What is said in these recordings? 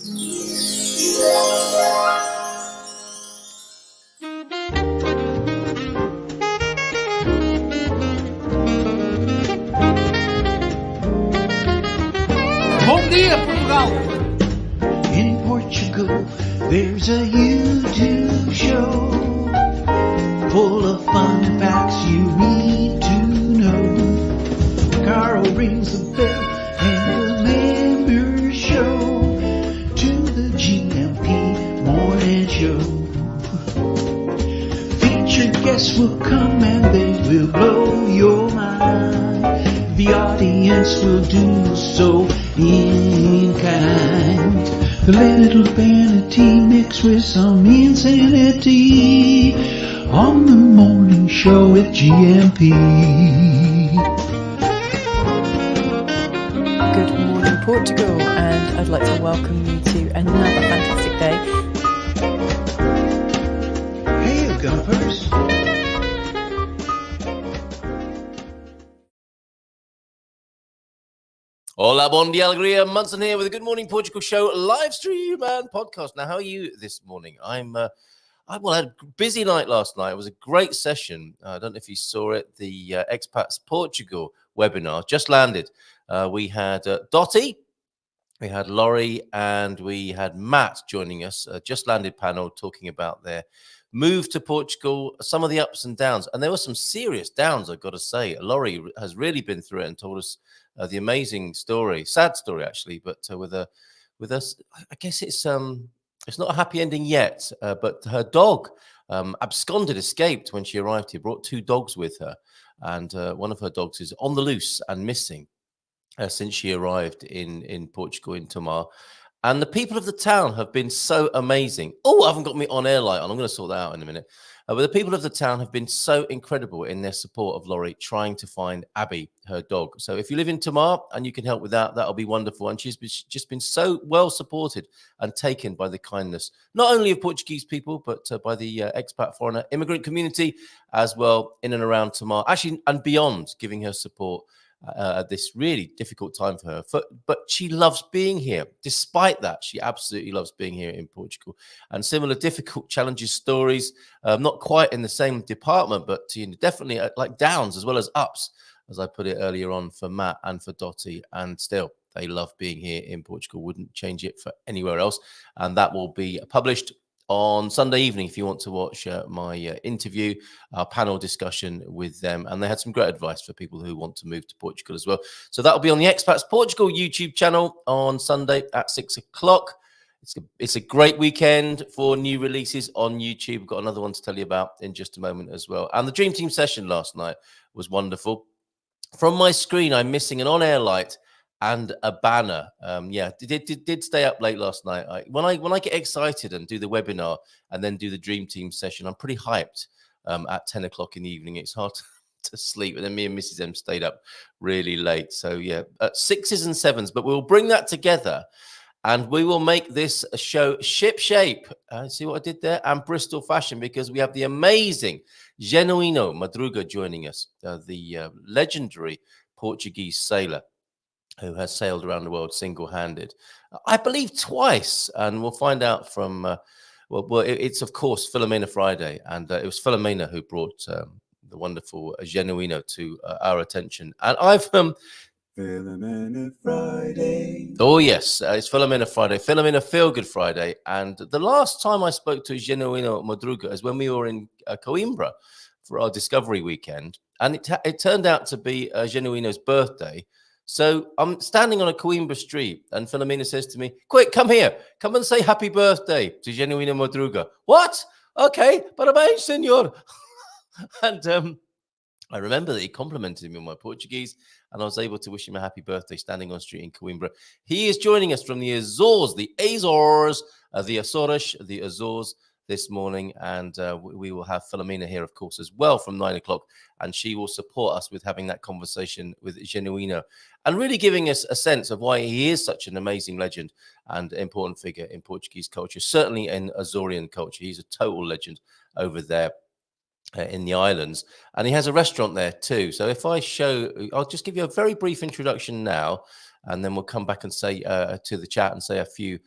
Bom dia, Portugal! In Portugal, there's a YouTube show full of fun facts you need to know. Carl rings the bell and the members show to the GMP morning show. Featured guests will come and they will blow your mind. The audience will do so in kind. A little vanity mixed with some insanity on the morning show with GMP. Good morning, Portugal, and I'd like to welcome you to another fantastic day. Hey, Gumpers. Hola, bon dia, alegria. Munson here with a Good Morning Portugal show live stream and podcast. Now, how are you this morning? I had a busy night last night. It was a great session. I don't know if you saw it. The Expats Portugal webinar just landed. We had Dottie, we had Laurie, and we had Matt joining us. Just landed panel talking about their move to Portugal, some of the ups and downs. And there were some serious downs, I've got to say. Laurie has really been through it and told us the amazing story, sad story actually, but with us, I guess it's not a happy ending yet. But her dog escaped when she arrived here. Brought two dogs with her, and one of her dogs is on the loose and missing since she arrived in Portugal, in Tomar. And the people of the town have been so amazing. Oh, I haven't got me on air light on. I'm going to sort that out in a minute. But the people of the town have been so incredible in their support of Laurie trying to find Abby, her dog. So if you live in Tomar and you can help with that, that'll be wonderful. And she's just been so well supported and taken by the kindness, not only of Portuguese people, but by the expat foreigner immigrant community as well in and around Tomar, actually, and beyond, giving her support at this really difficult time for her. But she loves being here. Despite that, she absolutely loves being here in Portugal. And similar difficult challenges, stories, not quite in the same department, but definitely like downs as well as ups, as I put it earlier on, for Matt and for Dottie. And still, they love being here in Portugal. Wouldn't change it for anywhere else. And that will be published on Sunday evening if you want to watch my interview, our panel discussion with them. And they had some great advice for people who want to move to Portugal as well. So that'll be on the Expats Portugal YouTube channel on Sunday at 6 o'clock. It's a great weekend for new releases on YouTube. We've got another one to tell you about in just a moment as well. And the Dream Team session last night was wonderful. From my screen, I'm missing an on-air light and a banner. Did stay up late last night. When I get excited and do the webinar and then do the Dream Team session, I'm pretty hyped at 10 o'clock in the evening. It's hard to sleep. And then me and Mrs. M stayed up really late. So yeah, 6s and 7s, but we'll bring that together and we will make this a show ship shape. See what I did there? And Bristol fashion, because we have the amazing Genuíno Madruga joining us, the legendary Portuguese sailor who has sailed around the world single-handed, I believe twice. And we'll find out from, it's of course Filomena Friday. And it was Filomena who brought the wonderful Genuíno to our attention. And I've... Filomena Friday. Oh, yes, it's Filomena Friday, Filomena Feelgood Friday. And the last time I spoke to Genuíno Madruga is when we were in Coimbra for our Discovery weekend. And it turned out to be Genuino's birthday. So I'm standing on a Coimbra street and Filomena says to me, quick, come here. Come and say happy birthday to Genuíno Madruga. What? Okay, parabéns, senor. And I remember that he complimented me on my Portuguese and I was able to wish him a happy birthday standing on street in Coimbra. He is joining us from the Azores, the Azores this morning. And we will have Filomena here, of course, as well from 9 o'clock. And she will support us with having that conversation with Genuíno and really giving us a sense of why he is such an amazing legend and important figure in Portuguese culture, certainly in Azorean culture. He's a total legend over there in the islands. And he has a restaurant there too. So if I show, I'll just give you a very brief introduction now. and then we'll come back and say to the chat and say a few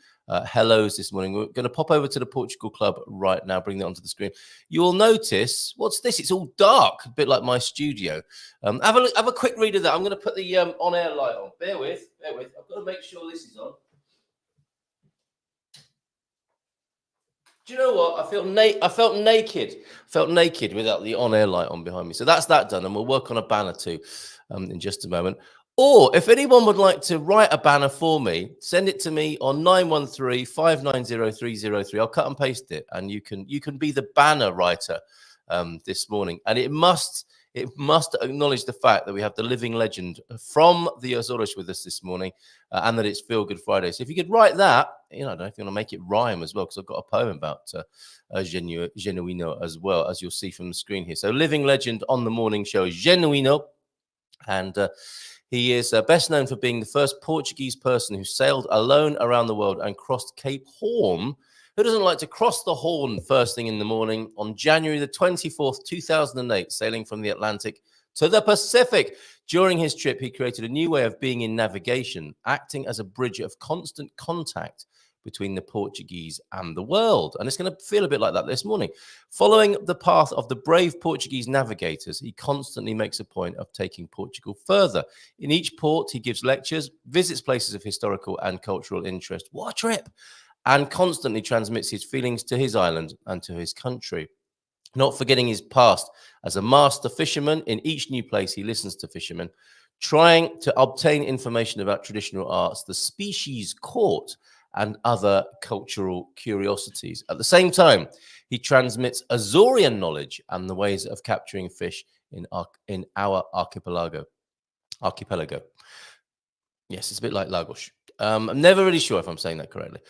hellos this morning. We're going to pop over to the Portugal Club right now, bring that onto the screen. You will notice, what's this? It's all dark, a bit like my studio. Have a quick read of that. I'm going to put the on-air light on. Bear with. I've got to make sure this is on. Do you know what? I felt naked without the on-air light on behind me. So that's that done, and we'll work on a banner too in just a moment. Or if anyone would like to write a banner for me, send it to me on 913-590-303. I'll cut and paste it, and you can be the banner writer this morning. And it must acknowledge the fact that we have the living legend from the Azores with us this morning, and that it's Feel Good Friday. So if you could write that, I don't know if you want to make it rhyme as well, because I've got a poem about Genuíno as well, as you'll see from the screen here. So living legend on the morning show, Genuíno, and he is best known for being the first Portuguese person who sailed alone around the world and crossed Cape Horn. Who doesn't like to cross the Horn first thing in the morning? On January the 24th, 2008, sailing from the Atlantic to the Pacific. During his trip, he created a new way of being in navigation, acting as a bridge of constant contact between the Portuguese and the world. And it's going to feel a bit like that this morning. Following the path of the brave Portuguese navigators, he constantly makes a point of taking Portugal further. In each port, he gives lectures, visits places of historical and cultural interest. What a trip! And constantly transmits his feelings to his island and to his country. Not forgetting his past as a master fisherman, in each new place he listens to fishermen, trying to obtain information about traditional arts, the species court, and other cultural curiosities. At the same time, he transmits Azorian knowledge and the ways of capturing fish in our archipelago. Yes, it's a bit like Lagos. I'm never really sure if I'm saying that correctly.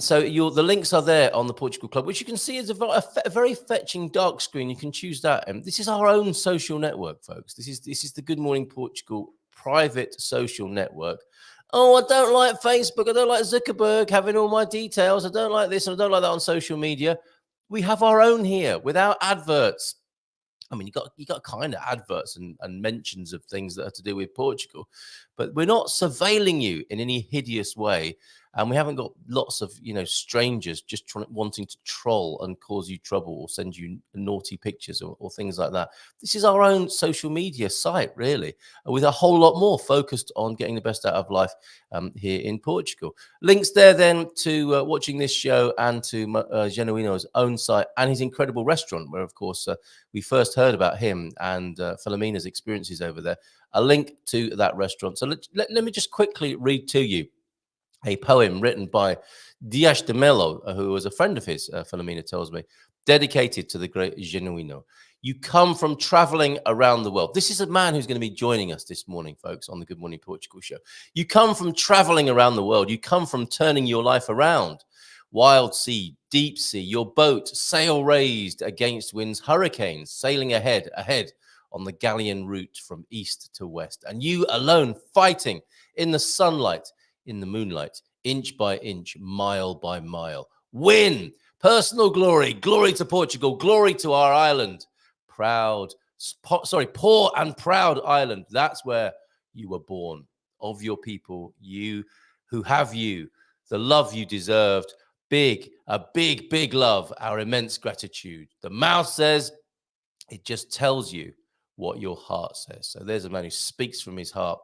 So the links are there on the Portugal Club, which you can see is a very fetching dark screen. You can choose that. This is our own social network, folks. This is the Good Morning Portugal private social network. Oh, I don't like Facebook. I don't like Zuckerberg having all my details. I don't like this and I don't like that on social media. We have our own here without adverts. I mean, you got kind of adverts and mentions of things that are to do with Portugal, but we're not surveilling you in any hideous way. And we haven't got lots of, strangers just wanting to troll and cause you trouble or send you naughty pictures or things like that. This is our own social media site, really, with a whole lot more focused on getting the best out of life here in Portugal. Links there then to watching this show and to Genuino's own site and his incredible restaurant, where, of course, we first heard about him and Filomena's experiences over there. A link to that restaurant. So let me just quickly read to you a poem written by Dias de Melo, who was a friend of his, Filomena tells me, dedicated to the great Genuíno. You come from traveling around the world. This is a man who's going to be joining us this morning, folks, on the Good Morning Portugal show. You come from traveling around the world. You come from turning your life around. Wild sea, deep sea, your boat, sail raised against winds, hurricanes, sailing ahead on the galleon route from east to west. And you alone fighting in the sunlight, in the moonlight, inch by inch, mile by mile. Win! Personal glory, glory to Portugal, glory to our island. Poor and proud island. That's where you were born. Of your people, you who have you, the love you deserved. A big love, our immense gratitude. The mouth says, it just tells you what your heart says. So there's a man who speaks from his heart.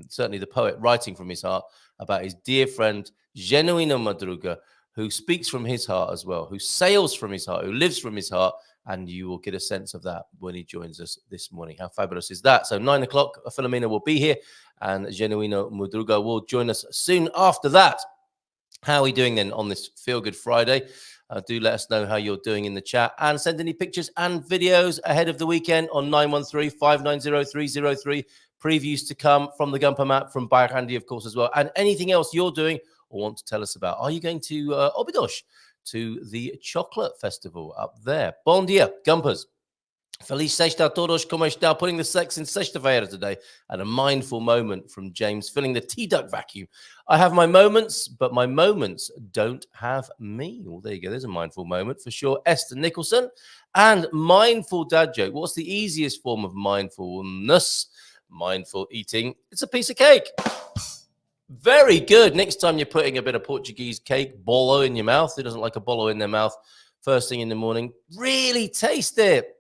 Certainly the poet writing from his heart about his dear friend, Genuíno Madruga, who speaks from his heart as well, who sails from his heart, who lives from his heart. And you will get a sense of that when he joins us this morning. How fabulous is that? So 9 o'clock, Filomena will be here and Genuíno Madruga will join us soon after that. How are we doing then on this Feel Good Friday? Do let us know how you're doing in the chat and send any pictures and videos ahead of the weekend on 913-590-303. Previews to come from the Gumper Map, from Bairrandi, of course, as well. And anything else you're doing or want to tell us about. Are you going to Óbidos, to the chocolate festival up there? Bom dia, Gumpers. Feliz sexta a todos, como está? Putting the sex in sexta-feira today. And a mindful moment from James, filling the tea duct vacuum. I have my moments, but my moments don't have me. Well, there you go. There's a mindful moment for sure. Esther Nicholson. And mindful dad joke. What's the easiest form of mindfulness? Mindful eating. It's a piece of cake. Very good. Next time you're putting a bit of Portuguese cake, bolo, in your mouth. Who doesn't like a bolo in their mouth first thing in the morning? Really taste it.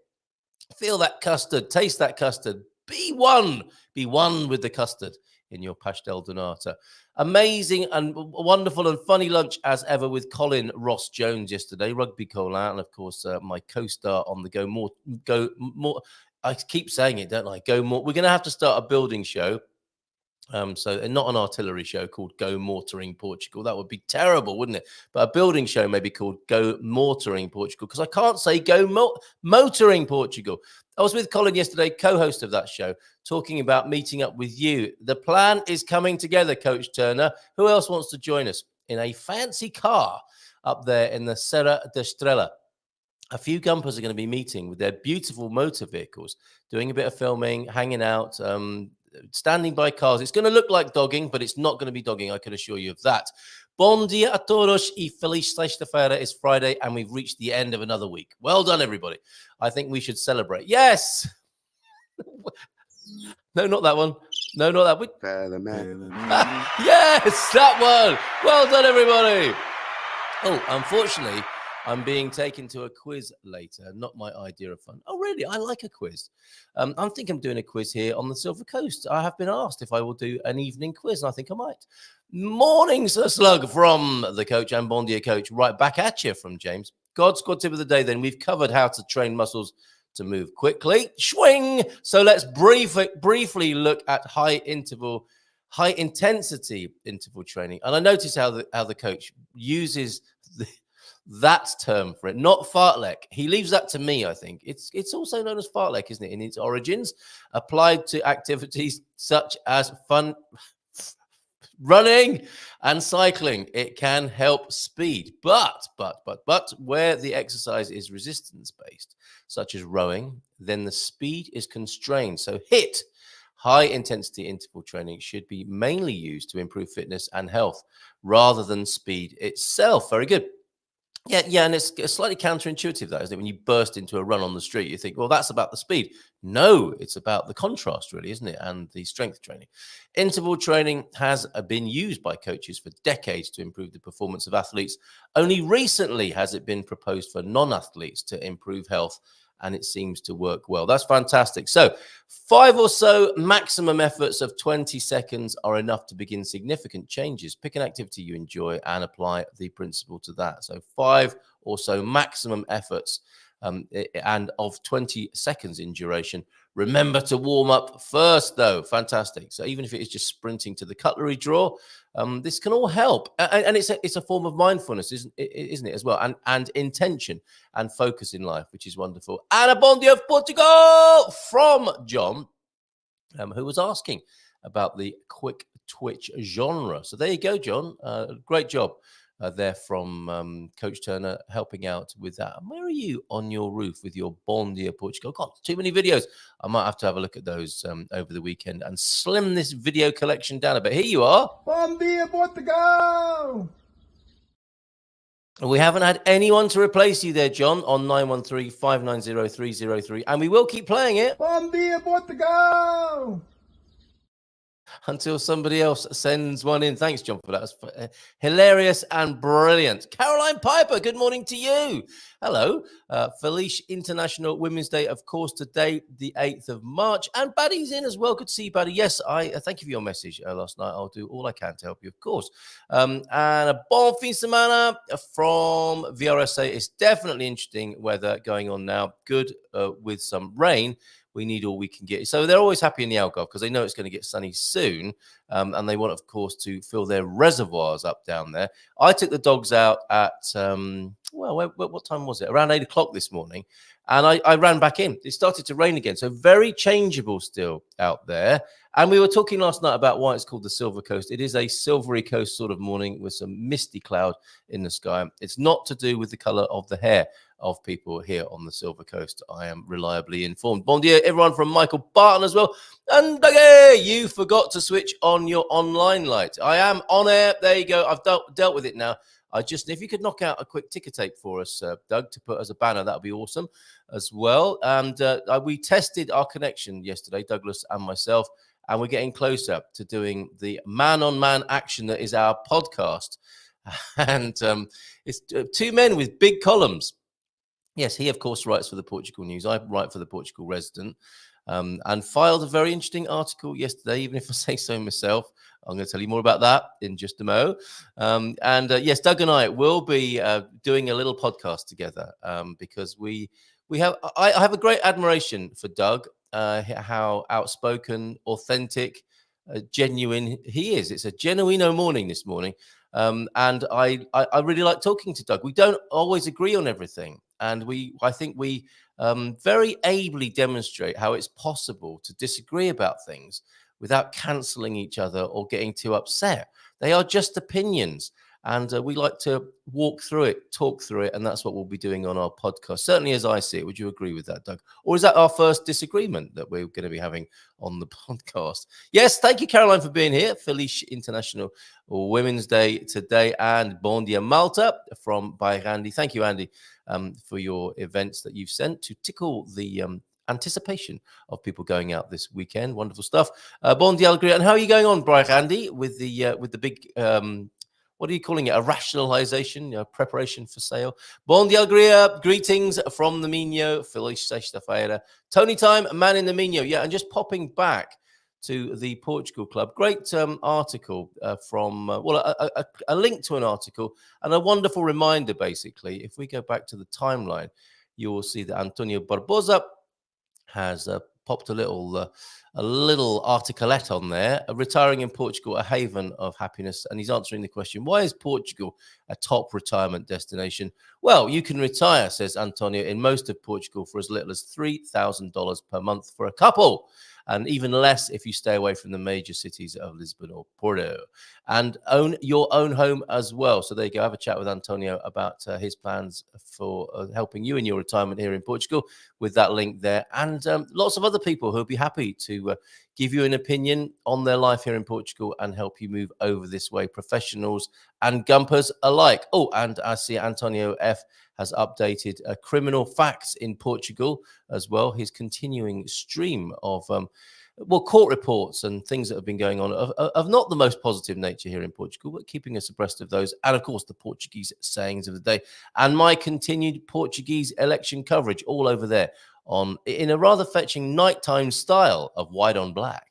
Feel that custard. Taste that custard. Be one with the custard in your pastel donata. Amazing and wonderful and funny lunch as ever with Colin Ross Jones yesterday, Rugby Colin, and of course my co-star on the Go More. I keep saying it, don't I? Go More. We're going to have to start a building show. So not an artillery show called Go Mortaring Portugal. That would be terrible, wouldn't it? But a building show maybe called Go Mortaring Portugal, because I can't say Go Motoring Portugal. I was with Colin yesterday, co-host of that show, talking about meeting up with you. The plan is coming together, Coach Turner. Who else wants to join us in a fancy car up there in the Serra da Estrela? A few Gumpers are going to be meeting with their beautiful motor vehicles, doing a bit of filming, hanging out, standing by cars. It's going to look like dogging, but it's not going to be dogging, I can assure you of that. Bom dia a todos e feliz sexta-feira. It's Friday, and we've reached the end of another week. Well done, everybody. I think we should celebrate. Yes! No, not that one. No, not that one. Yes, that one. Well done, everybody. Oh, unfortunately, I'm being taken to a quiz later. Not my idea of fun. Oh, really? I like a quiz. I think I'm doing a quiz here on the Silver Coast. I have been asked if I will do an evening quiz, and I think I might. Morning, Sir Slug, from the coach and Bon Dia coach. Right back at you from James. God's squad tip of the day, then. We've covered how to train muscles to move quickly. Swing! So let's briefly look at high intensity interval training. And I notice how the coach uses that term for it, not fartlek. He leaves that to me, I think. It's also known as fartlek, isn't it, in its origins, applied to activities such as fun running and cycling. It can help speed, but where the exercise is resistance-based, such as rowing, then the speed is constrained. So high-intensity interval training should be mainly used to improve fitness and health rather than speed itself. Very good. Yeah, and it's slightly counterintuitive, that, isn't it? When you burst into a run on the street, you think, well, that's about the speed. No, it's about the contrast, really, isn't it? And the strength training. Interval training has been used by coaches for decades to improve the performance of athletes. Only recently has it been proposed for non-athletes to improve health, and it seems to work well. That's fantastic. So 5 or so maximum efforts of 20 seconds are enough to begin significant changes. Pick an activity you enjoy and apply the principle to that. So 5 or so maximum efforts and of 20 seconds in duration. Remember to warm up first, though. Fantastic. So even if it is just sprinting to the cutlery drawer, this can all help. And it's a form of mindfulness, isn't it, as well? And intention and focus in life, which is wonderful. And a bon dia of Portugal from John, who was asking about the quick twitch genre. So there you go, John. Great job. There from Coach Turner, helping out with that. And where are you on your roof with your Bon Dia Portugal? God, too many videos. I might have to have a look at those over the weekend and slim this video collection down a bit. Here you are. Bon Dia Portugal! We haven't had anyone to replace you there, John, on 913-590-303. And we will keep playing it. Bon Dia Portugal! Until somebody else sends one in. Thanks, John, for that. It was hilarious and brilliant. Caroline Piper, good morning to you. Hello. Felice International Women's Day, of course, today, the 8th of March. And Buddy's in as well. Good to see you, Buddy. Yes, I thank you for your message last night. I'll do all I can to help you, of course. And a bon fin semana from VRSA. It's definitely interesting weather going on now. Good with some rain. We need all we can get. So they're always happy in the Algarve because they know it's going to get sunny soon. And they want, of course, to fill their reservoirs up down there. I took the dogs out at, what time was it? Around 8 o'clock this morning. And I ran back in. It started to rain again. So very changeable still out there. And we were talking last night about why it's called the Silver Coast. It is a silvery coast sort of morning with some misty cloud in the sky. It's not to do with the color of the hair of people here on the Silver Coast. I am reliably informed. Bon dia, everyone from Michael Barton as well. And Dougie, you forgot to switch on your online light. I am on air. There you go. I've dealt with it now. If you could knock out a quick ticker tape for us, Doug, to put as a banner, that would be awesome as well. And we tested our connection yesterday, Douglas and myself, and we're getting closer to doing the man-on-man action that is our podcast. And it's two men with big columns. Yes, he, of course, writes for the Portugal News. I write for the Portugal Resident, and filed a very interesting article yesterday, even if I say so myself. I'm going to tell you more about that in just a mo. Yes, Doug and I will be doing a little podcast together because I have a great admiration for Doug, how outspoken, authentic, genuine he is. It's a genuino morning this morning. And I really like talking to Doug. We don't always agree on everything. And I think we very ably demonstrate how it's possible to disagree about things without cancelling each other or getting too upset. They are just opinions. And we like to walk through it, talk through it, and that's what we'll be doing on our podcast. Certainly as I see it. Would you agree with that, Doug? Or is that our first disagreement that we're going to be having on the podcast? Yes, thank you, Caroline, for being here. Feliz International Women's Day today, and Bon Dia Malta by Andy. Thank you, Andy, for your events that you've sent to tickle the anticipation of people going out this weekend. Wonderful stuff. Bon Dia Alegria. And how are you going on, Brian Andy, with the big... what are you calling it? A rationalization, preparation for sale. Bon dia alegria. Greetings from the Minho. Feliz sexta-feira. Tony time, man in the Minho. Yeah, and just popping back to the Portugal Club. Great article from, a link to an article and a wonderful reminder, basically. If we go back to the timeline, you will see that Antonio Barbosa has popped a little articulette on there, retiring in Portugal, a haven of happiness. And he's answering the question, why is Portugal a top retirement destination? Well, you can retire, says Antonio, in most of Portugal for as little as $3,000 per month for a couple, and even less if you stay away from the major cities of Lisbon or Porto, and own your own home as well. So there you go. Have a chat with Antonio about his plans for helping you in your retirement here in Portugal with that link there. And lots of other people who'll be happy to give you an opinion on their life here in Portugal and help you move over this way, professionals and gumpers alike. Oh, and I see Antonio F has updated criminal facts in Portugal as well. His continuing stream of court reports and things that have been going on of not the most positive nature here in Portugal, but keeping us abreast of those. And of course, the Portuguese sayings of the day and my continued Portuguese election coverage all over there in a rather fetching nighttime style of white on black.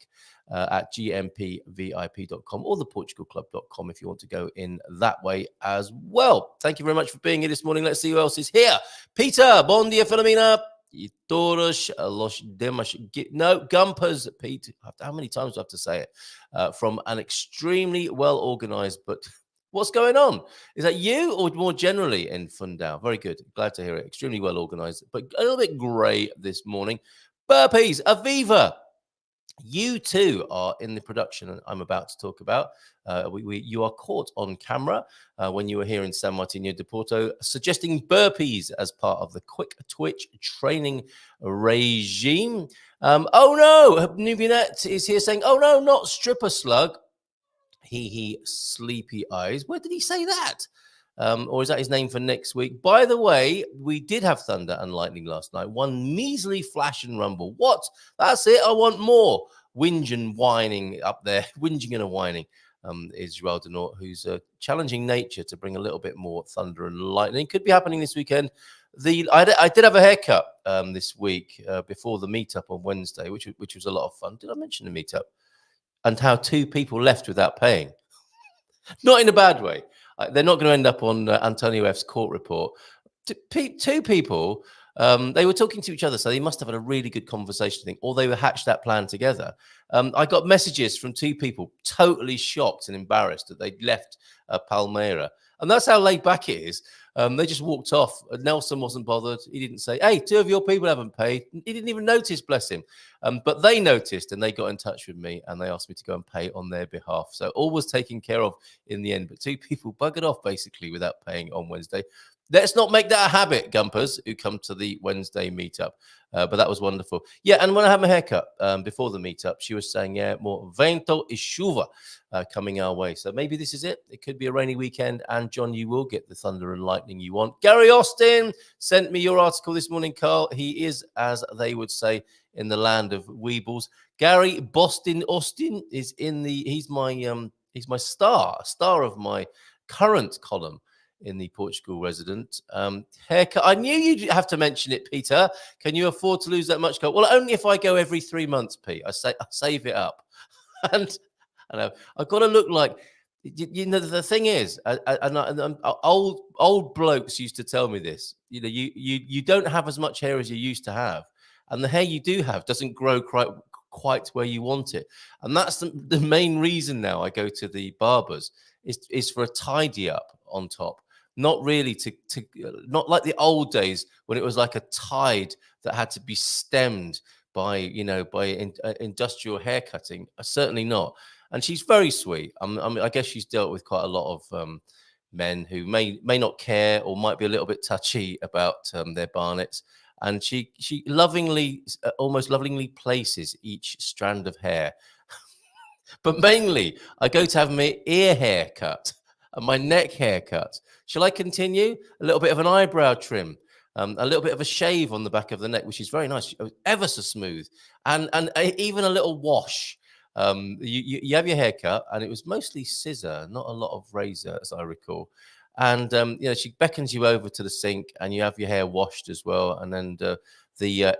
At gmpvip.com or theportugalclub.com if you want to go in that way as well. Thank you very much for being here this morning. Let's see who else is here. Peter, bon dia, Filomena. Todos los demás. No, Gumpers, Pete. How many times do I have to say it? From an extremely well-organized, but what's going on? Is that you or more generally in Fundao? Very good. Glad to hear it. Extremely well-organized, but a little bit grey this morning. Burpees, Aviva. You too are in the production I'm about to talk about. You are caught on camera when you were here in San Martino de Porto, suggesting burpees as part of the quick twitch training regime. Oh no, Nubinette is here saying, oh no, not stripper slug. He sleepy eyes. Where did he say that? Or is that his name for next week? By the way, we did have thunder and lightning last night. One measly flash and rumble. What? That's it. I want more. Whinge and whining up there. Whinging and whining is Joel Denort, who's challenging nature to bring a little bit more thunder and lightning. Could be happening this weekend. I did have a haircut this week before the meetup on Wednesday, which was a lot of fun. Did I mention the meetup? And how two people left without paying. Not in a bad way. They're not going to end up on Antonio F's court report. Two people, they were talking to each other, so they must have had a really good conversation, or they were hatched that plan together. I got messages from two people totally shocked and embarrassed that they'd left Palmeira. And that's how laid back it is. They just walked off. Nelson wasn't bothered. He didn't say, hey, two of your people haven't paid. He didn't even notice, bless him. But they noticed and they got in touch with me and they asked me to go and pay on their behalf. So all was taken care of in the end. But two people buggered off basically without paying on Wednesday. Let's not make that a habit, Gumpers, who come to the Wednesday meetup. But that was wonderful. Yeah, and when I had my haircut before the meetup, she was saying, yeah, more vento e chuva coming our way. So maybe this is it. It could be a rainy weekend. And, John, you will get the thunder and lightning you want. Gary Austin sent me your article this morning, Carl. He is, as they would say in the land of Weebles. Gary Boston Austin is he's my star of my current column in the Portugal Resident. Haircut. I knew you'd have to mention it, Peter. Can you afford to lose that much coat? Well, only if I go every 3 months, Pete. I save it up. And I know I've got to look like, you know, the thing is, old blokes used to tell me this. You know, you don't have as much hair as you used to have, and the hair you do have doesn't grow quite where you want it. And that's the main reason now I go to the barbers is for a tidy up on top. Not really not like the old days when it was like a tide that had to be stemmed by industrial hair cutting. Certainly not. And she's very sweet. I guess she's dealt with quite a lot of men who may not care or might be a little bit touchy about their barnets. And she almost lovingly places each strand of hair. But mainly, I go to have my ear hair cut and my neck haircut. Shall I continue? A little bit of an eyebrow trim, a little bit of a shave on the back of the neck, which is very nice, ever so smooth, and even a little wash. You have your haircut, and it was mostly scissor, not a lot of razor, as I recall. And she beckons you over to the sink, and you have your hair washed as well. And then the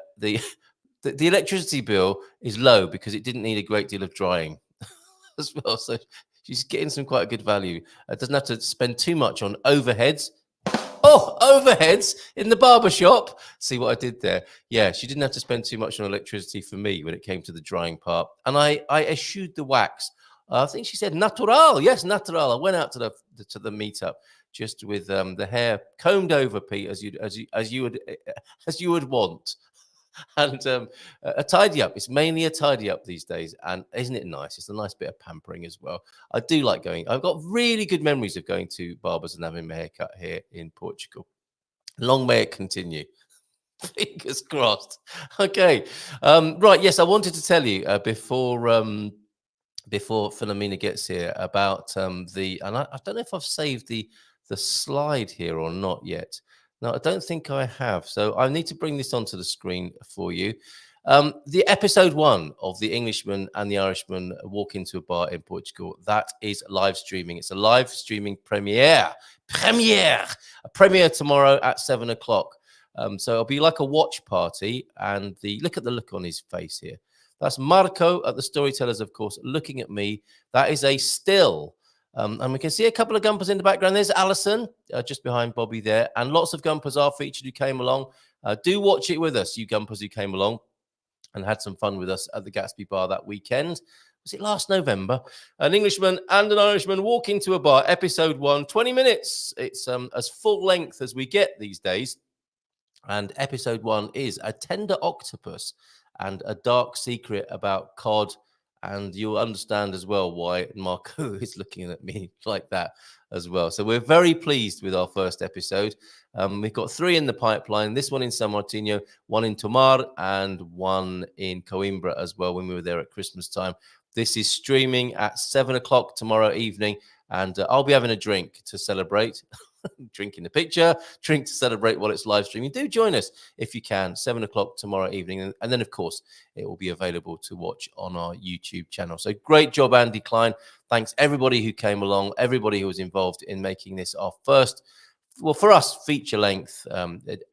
electricity bill is low because it didn't need a great deal of drying as well. So she's getting some quite good value. Doesn't have to spend too much on overheads. Oh, overheads in the barber shop. See what I did there? Yeah, she didn't have to spend too much on electricity for me when it came to the drying part. And I eschewed the wax. I think she said natural. Yes, natural. I went out to the meetup just with the hair combed over, Pete, as you would want. And a tidy up. It's mainly a tidy up these days. And isn't it nice? It's a nice bit of pampering as well. I do like going. I've got really good memories of going to barbers and having my hair cut here in Portugal. Long may it continue. Fingers crossed. Okay. Right. Yes, I wanted to tell you before Filomena gets here about and I don't know if I've saved the slide here or not yet. No, I don't think I have. So I need to bring this onto the screen for you. The episode 1 of The Englishman and the Irishman Walk into a Bar in Portugal, that is live streaming. It's a live streaming premiere. A premiere tomorrow at 7 o'clock. So it'll be like a watch party. And look at the look on his face here. That's Marco at the Storytellers, of course, looking at me. That is a still. And we can see a couple of gumpers in the background. There's Alison, just behind Bobby there. And lots of gumpers are featured who came along. Do watch it with us, you gumpers who came along and had some fun with us at the Gatsby Bar that weekend. Was it last November? An Englishman and an Irishman walk into a bar, episode 1, 20 minutes. It's as full length as we get these days. And episode 1 is a tender octopus and a dark secret about cod. And you'll understand as well why Marco is looking at me like that as well. So we're very pleased with our first episode. We've got 3 in the pipeline. This one in San Martino, 1 in Tomar, and 1 in Coimbra as well when we were there at Christmas time. This is streaming at 7 o'clock tomorrow evening. And I'll be having a drink to celebrate. Drinking the picture, drink to celebrate while it's live streaming. Do join us if you can, 7 o'clock tomorrow evening. And then, of course, it will be available to watch on our YouTube channel. So great job, Andy Klein. Thanks, everybody who came along, everybody who was involved in making this our first, well, for us, feature-length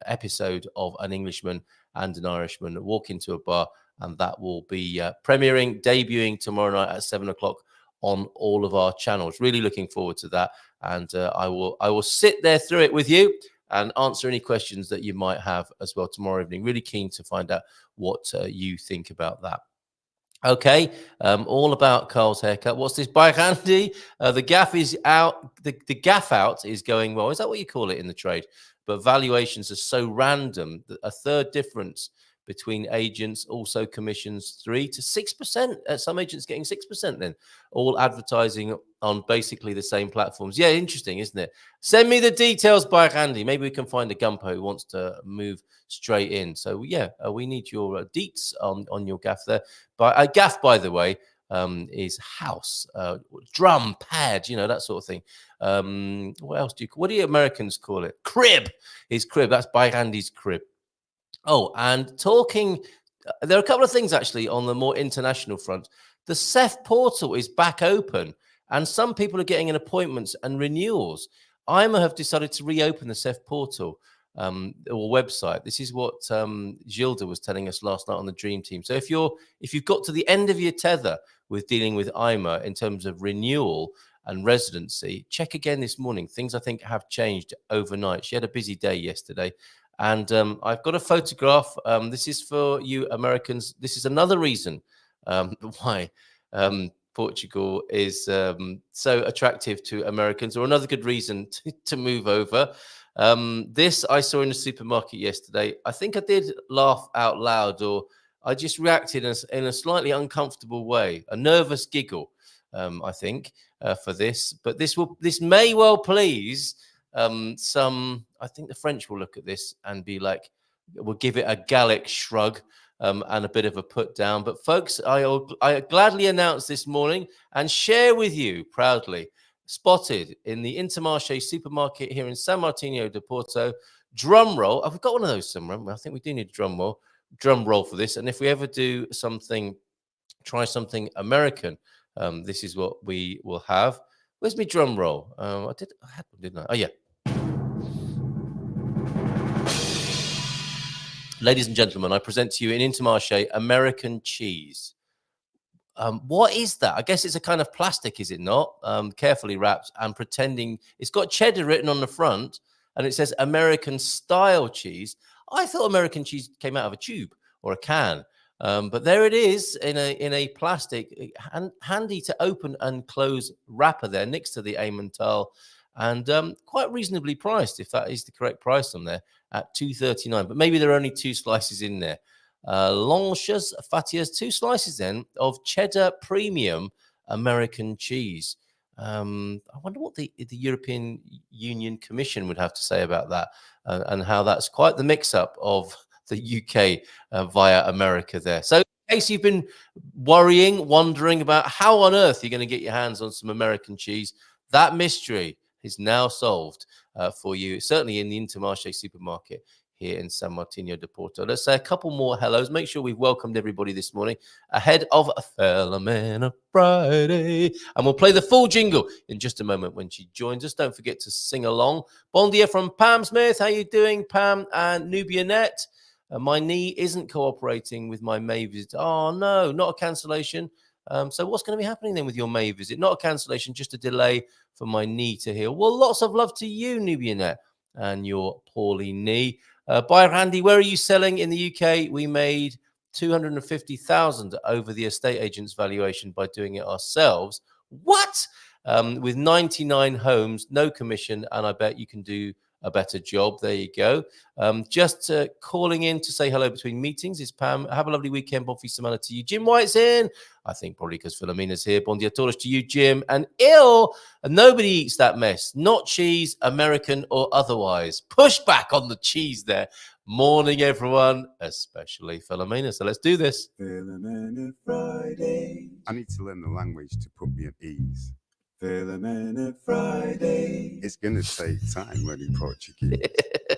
episode of An Englishman and an Irishman Walk into a Bar. And that will be debuting tomorrow night at 7 o'clock on all of our channels. Really looking forward to that. And I will sit there through it with you and answer any questions that you might have as well tomorrow evening. Really keen to find out what you think about that. Okay, all about Carl's haircut. What's this? Bye, Andy. The gaff is out. The gaff out is going well. Is that what you call it in the trade? But valuations are so random that a third difference between agents, also commissions 3 to 6%. Some agents getting 6% then, all advertising on basically the same platforms. Yeah, interesting, isn't it? Send me the details by Andy. Maybe we can find a gumpo who wants to move straight in. So yeah, we need your deets on your gaff there. But gaff, by the way, is house, drum, pad, that sort of thing. What else what do you Americans call it? Crib. His crib. That's by Andy's crib. Oh, and talking There are a couple of things actually on the more international front. The CEF portal is back open, and some people are getting in appointments and renewals. IMA have decided to reopen the CEF portal or website. This is what Gilda was telling us last night on the Dream Team. So if you've got to the end of your tether with dealing with IMA in terms of renewal and residency, check again this morning. Things I think have changed overnight. She had a busy day yesterday. And I've got a photograph. This is for you Americans. This is another reason why Portugal is so attractive to Americans, or another good reason to move over. This I saw in the supermarket yesterday. I think I did laugh out loud, or I just reacted in a slightly uncomfortable way, a nervous giggle, I think, for this. But this may well please I think the French will look at this and be like, we'll give it a Gallic shrug and a bit of a put down. But folks, I gladly announce this morning and share with you proudly, spotted in the Intermarché supermarket here in San Martino de Porto. Drum roll. I've got one of those somewhere. I think we do need a drum roll for this. And if we ever do try something American, this is what we will have. Where's my drum roll? I had one, didn't I? Oh, yeah. Ladies and gentlemen, I present to you in Intermarché American cheese. What is that? I guess it's a kind of plastic, is it not? Carefully wrapped and pretending it's got cheddar written on the front, and it says American style cheese. I thought American cheese came out of a tube or a can. But there it is in a plastic, handy to open and close wrapper there next to the Emmental, and quite reasonably priced, if that is the correct price on there, at $2.39. But maybe there are only 2 slices in there. Lonches, fatias, 2 slices then of cheddar premium American cheese. I wonder what the European Union Commission would have to say about that, and how that's quite the mix-up of the UK via America there. So in case you've been wondering about how on earth you're going to get your hands on some American cheese, that mystery is now solved for you, certainly in the Intermarché supermarket here in San Martino de Porto. Let's say a couple more hellos. Make sure we've welcomed everybody this morning ahead of a Filomena Friday. And we'll play the full jingle in just a moment when she joins us. Don't forget to sing along. Bon dia from Pam Smith. How you doing, Pam and Nubia Net? My knee isn't cooperating with my May visit. Oh, no, not a cancellation. So what's going to be happening then with your May visit? Not a cancellation, just a delay for my knee to heal. Well, lots of love to you, Nubia Net, and your poorly knee. By Randy, where are you selling in the UK? We made 250,000 over the estate agent's valuation by doing it ourselves. What? With 99 homes, no commission, and I bet you can do a better job. There you go. Just calling in to say hello between meetings is Pam. Have a lovely weekend. Bon fin de semana to you. Jim White's in. I think probably because Filomena's here. Bon dia todos to you, Jim. And nobody eats that mess. Not cheese, American or otherwise. Push back on the cheese there. Morning, everyone, especially Filomena. So let's do this. Filomena Friday. I need to learn the language to put me at ease. Filomena Friday. It's gonna take time learning Portuguese.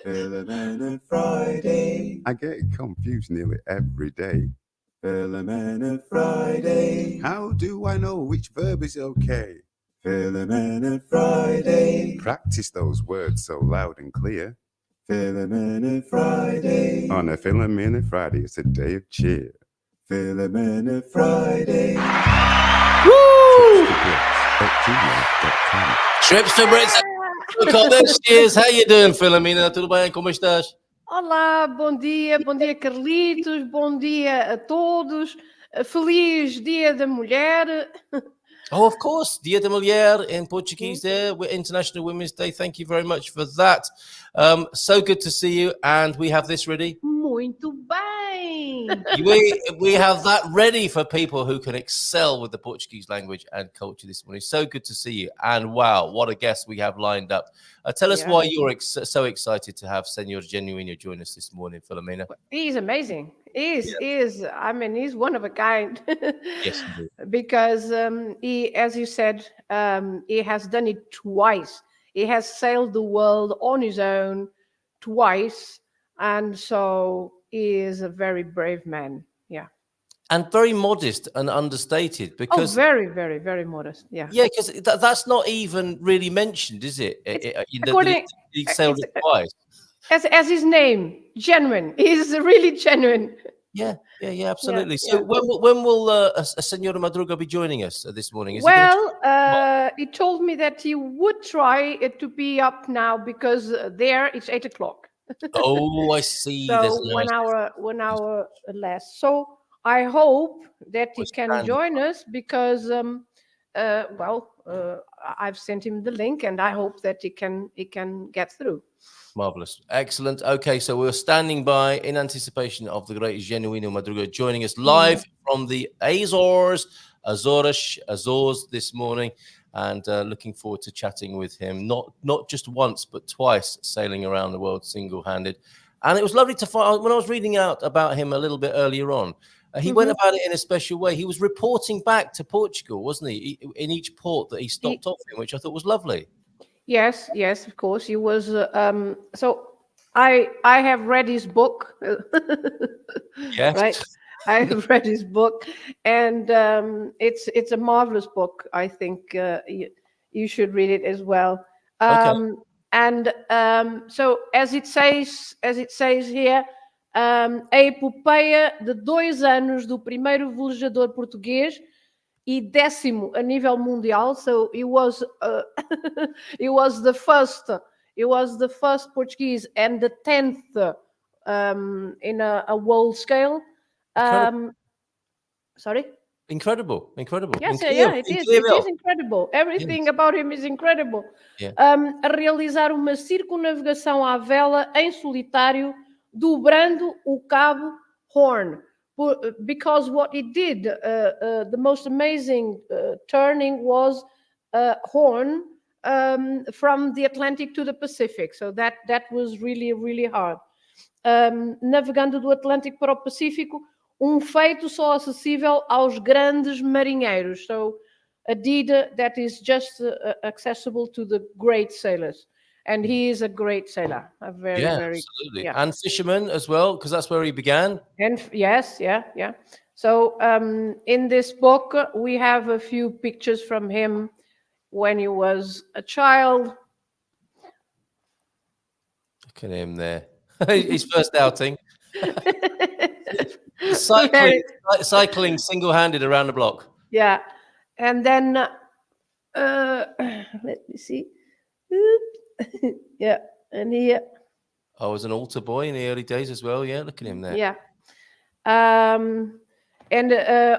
Filomena Friday. I get confused nearly every day. Filomena Friday. How do I know which verb is okay? Filomena Friday. Practice those words so loud and clear. Filomena Friday. On a Filomena Friday, it's a day of cheer. Filomena Friday. Woo! Trips to Brits. Cheers. How you doing, Filomena? Tudo bem? Como estás? Olá, bom dia Carlitos, bom dia a todos, feliz Dia da Mulher. Oh, of course, Dia da Mulher in Portuguese there, International Women's Day. Thank you very much for that. So good to see you, and we have this ready. Muito bem. We have that ready for people who can excel with the Portuguese language and culture this morning. So good to see you, and wow, what a guest we have lined up. Tell us why you're so excited to have Senor Genuíno join us this morning, Filomena. He's amazing. He's I mean, he's one of a kind. Yes, indeed. Because he, as you said, he has done it twice. He has sailed the world on his own twice, and so he is a very brave man. Yeah. And very modest and understated because very, very, very modest. Yeah. Yeah, because that's not even really mentioned, is it? According, He sailed it twice. As his name, genuine. He's really genuine. Yeah, absolutely. Yeah, So when will Senora Madruga be joining us this morning? Is he told me that he would try it to be up now because there it's 8 o'clock. Oh, I see. So There's 1 hour less. So I hope that he can join us because, I've sent him the link and I hope that he can get through. Marvelous. Excellent. Okay, so we're standing by in anticipation of the great Genuíno Madruga joining us live from the Azores this morning, and looking forward to chatting with him, not just once, but twice, sailing around the world single-handed. And it was lovely to find, when I was reading out about him a little bit earlier on, he went about it in a special way. He was reporting back to Portugal, wasn't he, in each port that he stopped off in, which I thought was lovely. Yes, of course. He was. So I have read his book. Yes. Right. I have read his book, and it's a marvelous book. I think you should read it as well. Okay. And so as it says here, a epopeia de 2 anos do primeiro velejador português e 10º a nível mundial. So he was he was the first Portuguese and the 10th in a world scale. Sorry? Incredible. Yes, it is incredible. Everything about him is incredible. Yeah. A realizar uma circunnavegação à vela em solitário, dobrando o Cabo Horn. Because what he did, the most amazing turning was Horn from the Atlantic to the Pacific. So that was really, really hard. Navegando do Atlântico para o Pacífico, feito só acessível aos grandes marinheiros. So a deed that is just accessible to the great sailors. And he is a great sailor. A very, absolutely. Yeah. And fisherman as well, because that's where he began. And yes. So in this book, we have a few pictures from him when he was a child. Look at him there. His first outing. Cycling single-handed around the block. Yeah. And then, let me see. Yeah. And he... I was an altar boy in the early days as well. Yeah, look at him there. Yeah. And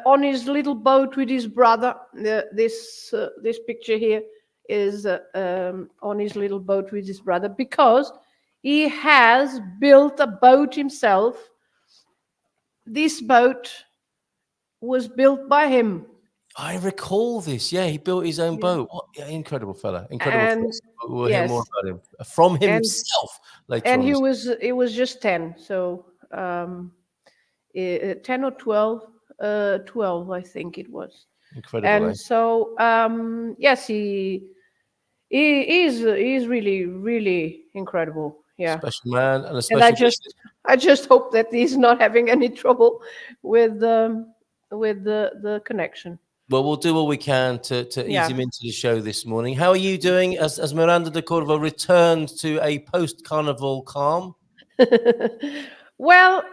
on his little boat with his brother, this picture here is on his little boat with his brother, because he has built a boat himself. This boat was built by him. I recall this. Yeah, he built his own boat. What incredible fella! Incredible. We'll hear more about him from himself later. And he was just 10, so 10 or 12, 12, I think it was. Incredible. And so yes, he is really, really incredible. Yeah, special man and a special. I just hope that he's not having any trouble with the connection. Well, we'll do what we can to ease him into the show this morning. How are you doing as Miranda de Cordova returned to a post-carnival calm? Well,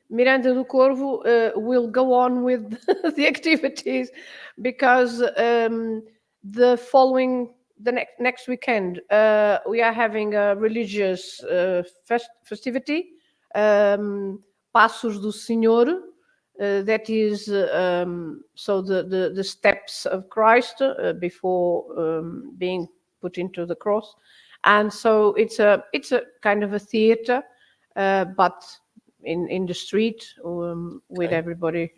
Miranda do Corvo will go on with the activities because the next weekend we are having a religious festivity, Passos do Senhor. That is so the steps of Christ before being put into the cross, and so it's a kind of a theater, but in the street with everybody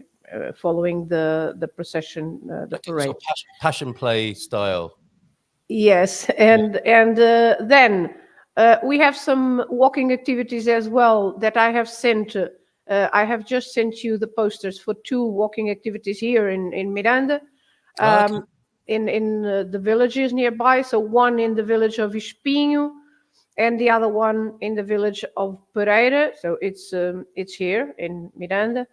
following the procession, the parade. So passion play style. Yes, and then we have some walking activities as well that I have sent. I have just sent you the posters for 2 walking activities here in Miranda, in the villages nearby. So one in the village of Espinho and the other one in the village of Pereira. So it's here in Miranda,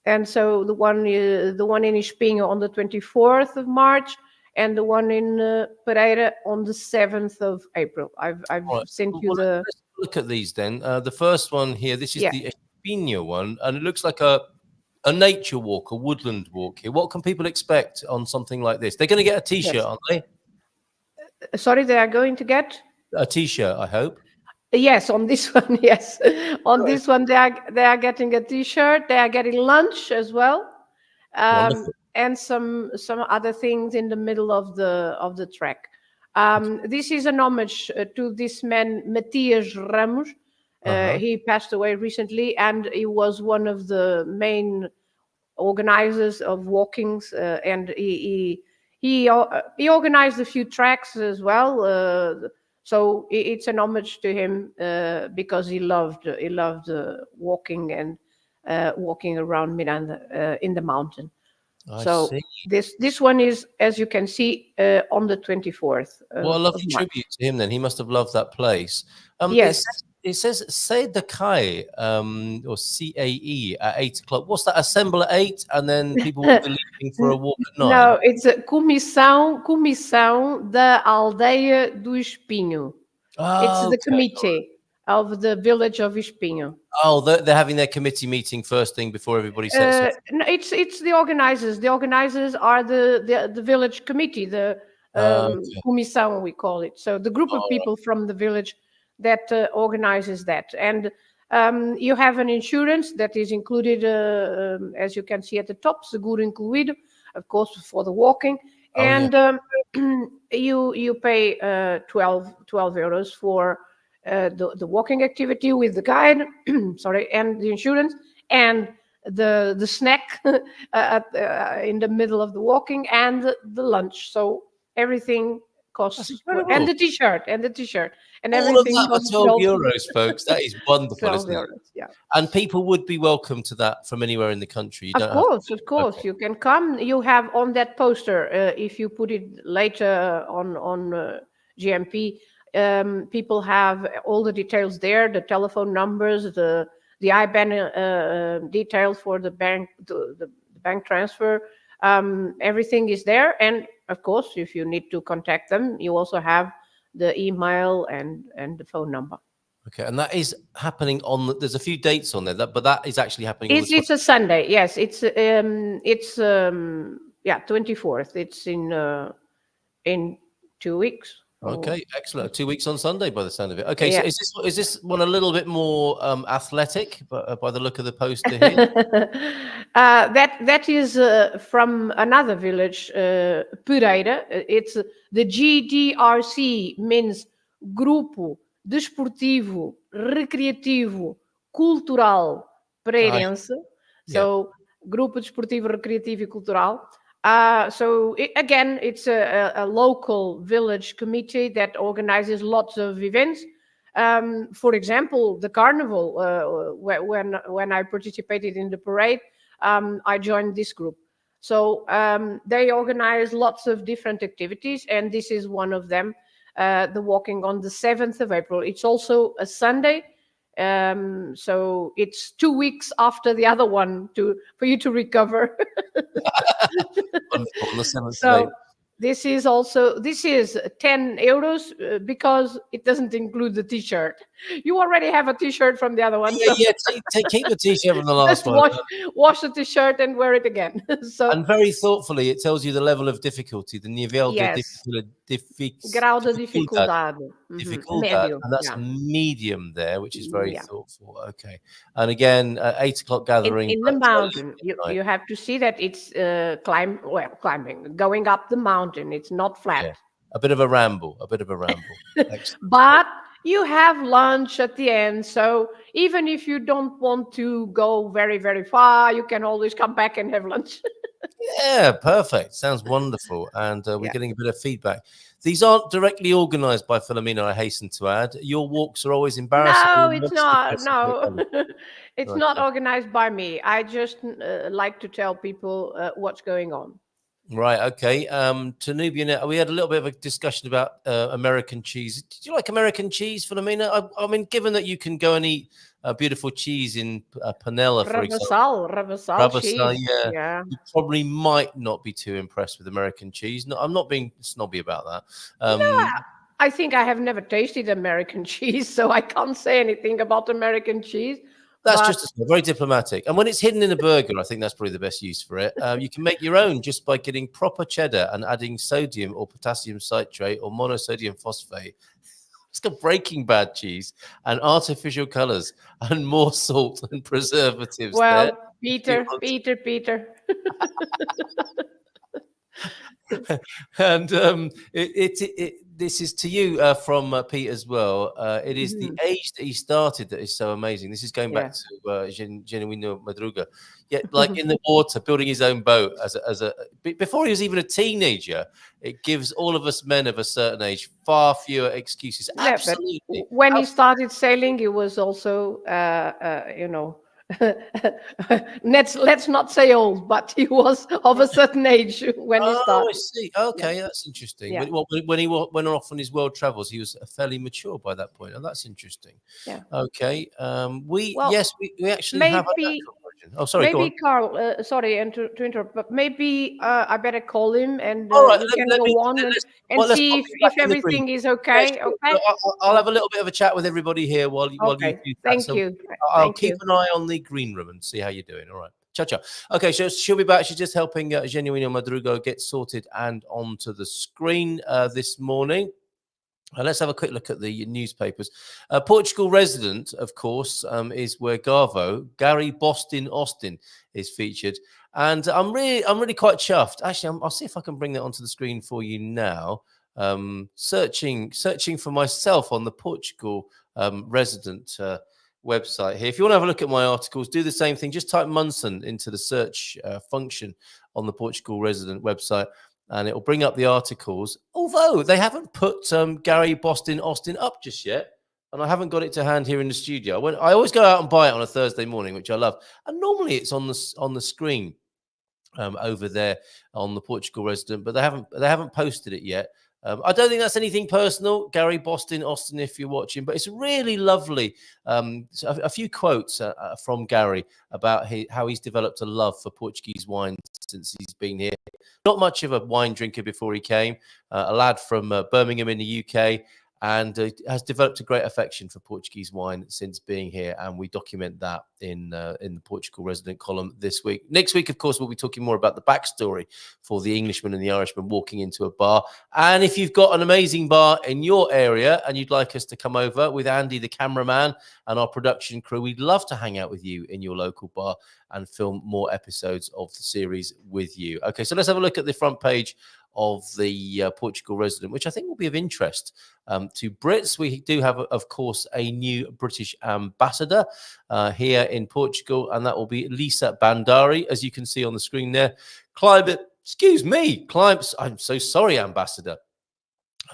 and so the one in Espinho on the 24th of March, and the one in Pereira on the 7th of April. I've Right. sent Well, you the let's look at these then. The first one here, this is Yeah. the Espinho one, and it looks like a nature walk, a woodland walk here. What can people expect on something like this? They're going to get a T-shirt, Yes. aren't they? Sorry, they are going to get. A T-shirt, I hope. Yes, on this one, yes. On this one, they are getting a T-shirt. They are getting lunch as well, Wonderful. and some other things in the middle of the trek. This is an homage to this man Matias Ramos. He passed away recently, and he was one of the main organizers of walkings, and he organized a few tracks as well. So it's an homage to him because he loved walking and walking around Miranda in the mountain. I So see. this one is, as you can see, on the 24th. What a lovely of March. tribute to him then. He must have loved that place. Yes. It says say the Kai, or CAE at 8 o'clock. What's that? Assemble at 8, and then people will be leaving for a walk at 9. No, it's a comissão da aldeia do Espinho. It's the committee of the village of Espinho. Oh, they're having their committee meeting first thing before everybody sets off. No, it's the organizers. The organizers are the village committee, the comissão we call it. So the group of people from the village that organizes that. And you have an insurance that is included, as you can see at the top, seguro incluído, of course, for the walking. And you pay 12 euros for the walking activity with the guide, sorry, and the insurance, and the snack in the middle of the walking, and the lunch. So everything costs, and the t-shirt, and everything all of that for 12 euros, folks. That is wonderful, 12 isn't it? euros, yeah. And people would be welcome to that from anywhere in the country. You Of course, Okay. you can come. You have on that poster, if you put it later on GMP, people have all the details there, the telephone numbers, the IBAN details for the bank, the bank transfer. Everything is there. And of course, if you need to contact them, you also have the email and the phone number. Okay, and that is happening on. There's a few dates on there, but that is actually happening. It's a Sunday. Yes, it's 24th. It's in 2 weeks. Okay, excellent. 2 weeks on Sunday, by the sound of it. Okay, Yeah. so is this one a little bit more athletic, by the look of the poster here? That is from another village, Pereira. It's the GDRC, means Grupo Desportivo, Recreativo, Cultural Pereirense. So Grupo Desportivo, Recreativo e Cultural. So again, it's a local village committee that organizes lots of events. For example, the carnival, when I participated in the parade, I joined this group. So they organize lots of different activities, and this is one of them, the walking on the 7th of April. It's also a Sunday. So it's 2 weeks after the other one for you to recover. Wonderful, on the 7th of So April. this is 10 euros because it doesn't include the t-shirt. You already have a t-shirt from the other one. Yeah, keep the t-shirt from the last just one. wash the t-shirt and wear it again. So And very thoughtfully, it tells you the level of difficulty, the nível de grau de dificuldade. Médio. and that's yeah. medium there, which is very thoughtful. Okay, and again, 8 o'clock gathering in the mountain. You have to see that it's climbing, going up the mountain. It's not flat. Yeah. A bit of a ramble. Excellent. But you have lunch at the end. So even if you don't want to go very, very far, you can always come back and have lunch. Yeah, perfect. Sounds wonderful. And we're getting a bit of feedback. These aren't directly organized by Filomena, I hasten to add. Your walks are always embarrassing. No, it's not. No, it's not organized by me. I just like to tell people what's going on. Right. Okay. Tanubia, we had a little bit of a discussion about American cheese. Did you like American cheese, Filomena? I mean, given that you can go and eat beautiful cheese in Panella, for example, Ravasal Ravasal, cheese. yeah, Yeah. you probably might not be too impressed with American cheese. No, I'm not being snobby about that. I think I have never tasted American cheese, so I can't say anything about American cheese. That's But just very diplomatic. And when it's hidden in a burger, I think that's probably the best use for it. You can make your own just by getting proper cheddar and adding sodium or potassium citrate or monosodium phosphate. It's got Breaking Bad cheese and artificial colors and more salt and preservatives there. well, Peter. And this is to you from Pete as well. It is the age that he started that is so amazing. This is going back to Genuíno Madruga. Yeah, like in the water, building his own boat before he was even a teenager. It gives all of us men of a certain age far fewer excuses. Yeah, Absolutely. but when he started sailing, he was also, let's not say old, but he was of a certain age when he started. I see. Okay, that's interesting. Yeah. When he went off on his world travels, he was fairly mature by that point. Oh, that's interesting. Yeah. Okay. We Well, actually have a maybe- natural version. Oh, sorry. Go on. Maybe Carl, sorry, and to interrupt, but maybe I better call him and All right, you let can me- go on let's- and well, let's see pop you back if in the everything green. is okay. Yeah, sure. Okay. I'll have a little bit of a chat with everybody here while you Okay. do that. Thank So you. I'll Thank keep you. an eye on the green room and see how you're doing. All right. Ciao. Okay, so she'll be back. She's just helping Genuíno Madruga get sorted and onto the screen this morning. Let's have a quick look at the newspapers. Portugal resident, of course, is where Gary Boston Austin is featured, and I'm really quite chuffed. Actually, I'll see if I can bring that onto the screen for you now. Searching for myself on the Portugal resident website here. If you want to have a look at my articles, do the same thing. Just type Munson into the search function on the Portugal resident website, and it will bring up the articles. Although they haven't put Gary Boston Austin up just yet, and I haven't got it to hand here in the studio. I always go out and buy it on a Thursday morning, which I love, and normally it's on the screen over there on the Portugal resident, but they haven't posted it yet. I don't think that's anything personal, Gary Boston Austin, if you're watching, but it's really lovely. A few quotes from Gary about how he's developed a love for Portuguese wine since he's been here. Not much of a wine drinker before he came, a lad from Birmingham in the UK, and has developed a great affection for Portuguese wine since being here, and we document that in the Portugal resident column this week. Next week, of course, we'll be talking more about the backstory for the Englishman and the Irishman walking into a bar. And if you've got an amazing bar in your area and you'd like us to come over with Andy, the cameraman, and our production crew, we'd love to hang out with you in your local bar and film more episodes of the series with you. Okay, so let's have a look at the front page of the Portugal resident, which I think will be of interest to Brits. We do have, of course, a new British ambassador here in Portugal, and that will be Lisa Bandari, as you can see on the screen there. I'm so sorry, Ambassador.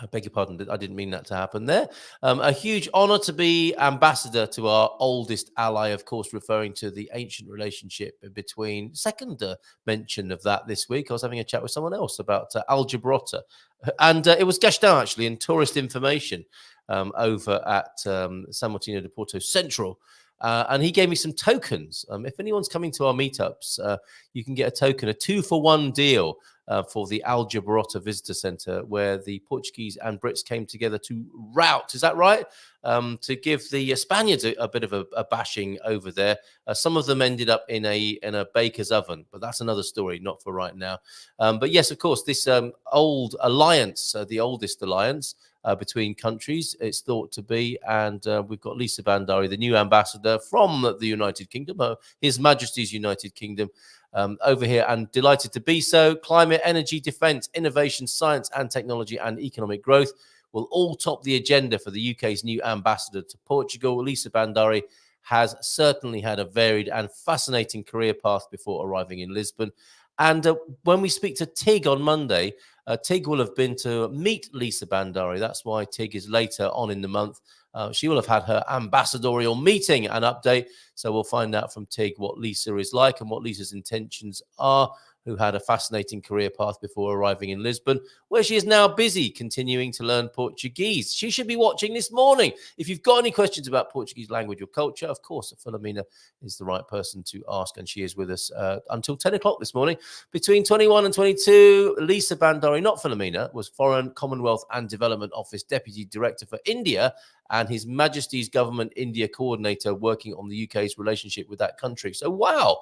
I beg your pardon. I didn't mean that to happen there. A huge honor to be ambassador to our oldest ally, of course, referring to the ancient relationship between, second mention of that this week. I was having a chat with someone else about Algebrota. And it was Gaston, actually, in tourist information over at San Martino de Porto Central. And he gave me some tokens. If anyone's coming to our meetups, you can get a token, a 2-for-1 deal for the Algebrota Visitor Centre, where the Portuguese and Brits came together to rout. Is that right? To give the Spaniards a bit of a bashing over there. Some of them ended up in a baker's oven, but that's another story, not for right now. But yes, of course, this old alliance, the oldest alliance between countries, it's thought to be, and we've got Lisa Bandari, the new ambassador from the United Kingdom, His Majesty's United Kingdom, over here, and delighted to be so. Climate, energy, defence, innovation, science and technology, and economic growth will all top the agenda for the UK's new ambassador to Portugal. Lisa Bandari has certainly had a varied and fascinating career path before arriving in Lisbon. And when we speak to Tig on Monday, Tig will have been to meet Lisa Bandari. That's why Tig is later on in the month. She will have had her ambassadorial meeting and update. So we'll find out from Tig what Lisa is like and what Lisa's intentions are who had a fascinating career path before arriving in Lisbon, where she is now busy continuing to learn Portuguese. She should be watching this morning. If you've got any questions about Portuguese language or culture, of course, Filomena is the right person to ask, and she is with us until 10 o'clock this morning. Between 21 and 22, Lisa Bandari, not Filomena, was Foreign, Commonwealth and Development Office Deputy Director for India and His Majesty's Government India Coordinator, working on the UK's relationship with that country. So, wow,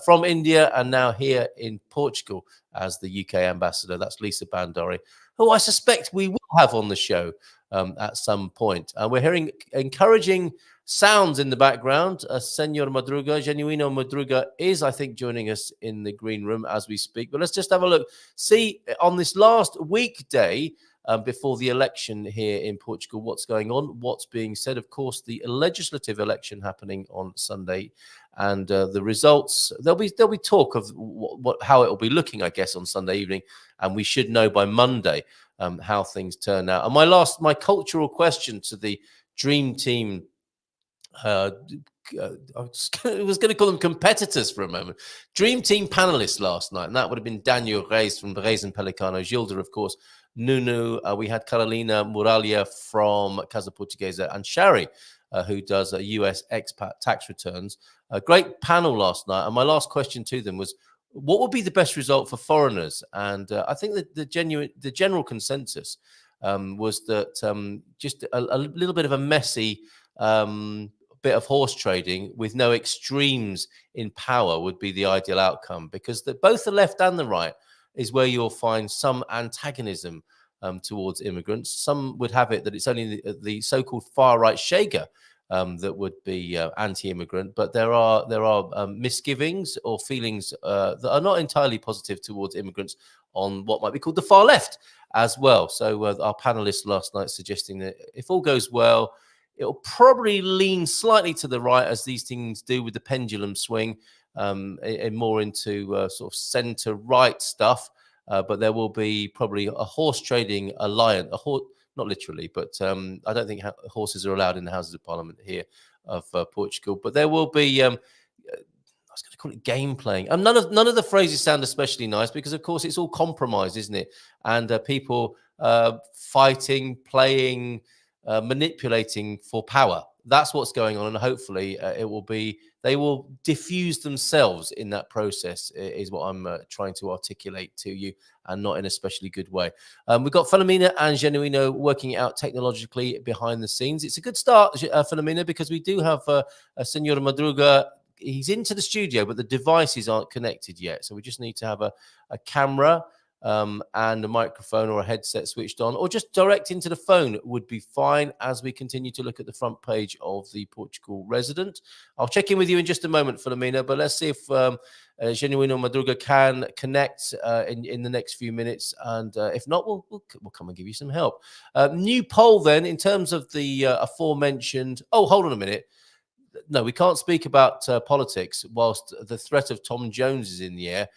from India and now here in Portugal as the UK ambassador. That's Lisa Bandari, who I suspect we will have on the show at some point. We're hearing encouraging sounds in the background. Senor Madruga, Genuíno Madruga is, I think, joining us in the green room as we speak. But let's just have a look. See, on this last weekday, before the election here in Portugal, what's going on, what's being said. Of course, the legislative election happening on Sunday, and the results. There'll be talk of how it will be looking, I guess, on Sunday evening, and we should know by Monday how things turn out. And my cultural question to the dream team. I was going to call them competitors for a moment. Dream team panelists last night, and that would have been Daniel Reis from Reis and Pelicano, Gilda, of course, Nuno. We had Carolina Muralha from Casa Portuguesa, and Shari, who does US expat tax returns. A great panel last night, and my last question to them was, what would be the best result for foreigners? And I think that the general consensus was that just a little bit of a messy bit of horse trading with no extremes in power would be the ideal outcome, because both the left and the right is where you'll find some antagonism towards immigrants. Some would have it that it's only the so-called far-right Chega that would be anti-immigrant, but there are misgivings or feelings that are not entirely positive towards immigrants on what might be called the far left as well. So our panelists last night suggesting that if all goes well, it'll probably lean slightly to the right, as these things do with the pendulum swing, and more into sort of centre-right stuff. But there will be probably a horse trading alliance, not literally, but I don't think horses are allowed in the Houses of Parliament here of Portugal. But there will be, I was going to call it game playing. And none of the phrases sound especially nice, because, of course, it's all compromise, isn't it? And people fighting, playing, manipulating for power. That's what's going on, and hopefully they will diffuse themselves in that process, is what I'm trying to articulate to you, and not in a especially good way. We've got Filomena and Genuíno working it out technologically behind the scenes. It's a good start, Filomena, because we do have Senor Madruga. He's into the studio, but the devices aren't connected yet, so we just need to have a camera and a microphone or a headset switched on, or just direct into the phone would be fine, as we continue to look at the front page of the Portugal Resident. I'll check in with you in just a moment, Filomena, but let's see if Genuíno Madruga can connect in the next few minutes, and if not, we'll come and give you some help. New poll then, in terms of the aforementioned. Oh, hold on a minute. No, we can't speak about politics whilst the threat of Tom Jones is in the air.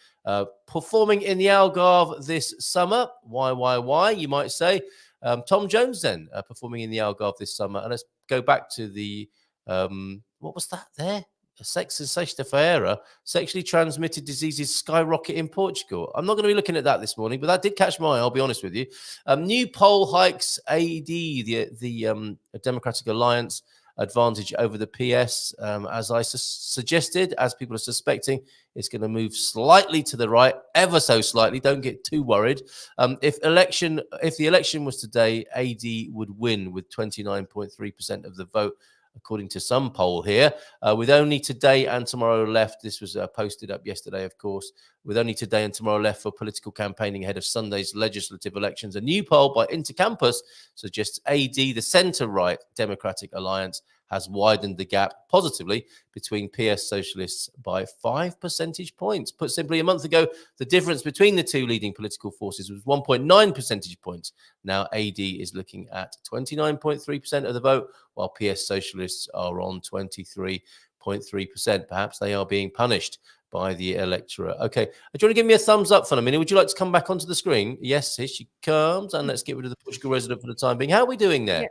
Performing in the Algarve this summer. Why, you might say. Tom Jones then performing in the Algarve this summer. And let's go back to the, what was that there? Sexually transmitted diseases skyrocket in Portugal. I'm not going to be looking at that this morning, but that did catch my eye, I'll be honest with you. New poll hikes AD, the Democratic Alliance, advantage over the PS, as I suggested, as people are suspecting, it's going to move slightly to the right, ever so slightly. Don't get too worried. If the election was today, AD would win with 29.3% of the vote, according to some poll here, with only today and tomorrow left. This was posted up yesterday, of course, with only today and tomorrow left for political campaigning ahead of Sunday's legislative elections. A new poll by Intercampus suggests AD, the centre-right Democratic Alliance, has widened the gap positively between PS Socialists by 5 percentage points. Put simply, a month ago, the difference between the two leading political forces was 1.9 percentage points. Now AD is looking at 29.3% of the vote, while PS Socialists are on 23.3%. Perhaps they are being punished by the electorate. Okay, do you want to give me a thumbs up for a minute? Would you like to come back onto the screen? Yes, here she comes. And let's get rid of the Portugal Resident for the time being. How are we doing there?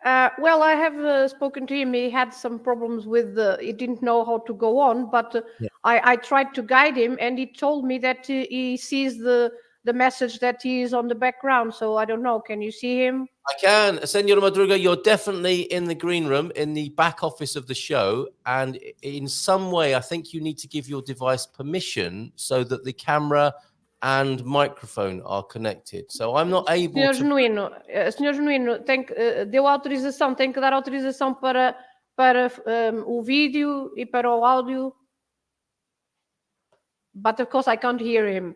Yeah. Well, I have spoken to him. He had some problems with he didn't know how to go on, but I tried to guide him, and he told me that he sees the message that he is on the background. So I don't know. Can you see him? I can. Senor Madruga, you're definitely in the green room, in the back office of the show. And in some way, I think you need to give your device permission so that the camera and microphone are connected. So I'm not able Senhor to... Genuíno, deu autorização, tem que dar autorização para o vídeo e para o áudio. But of course, I can't hear him,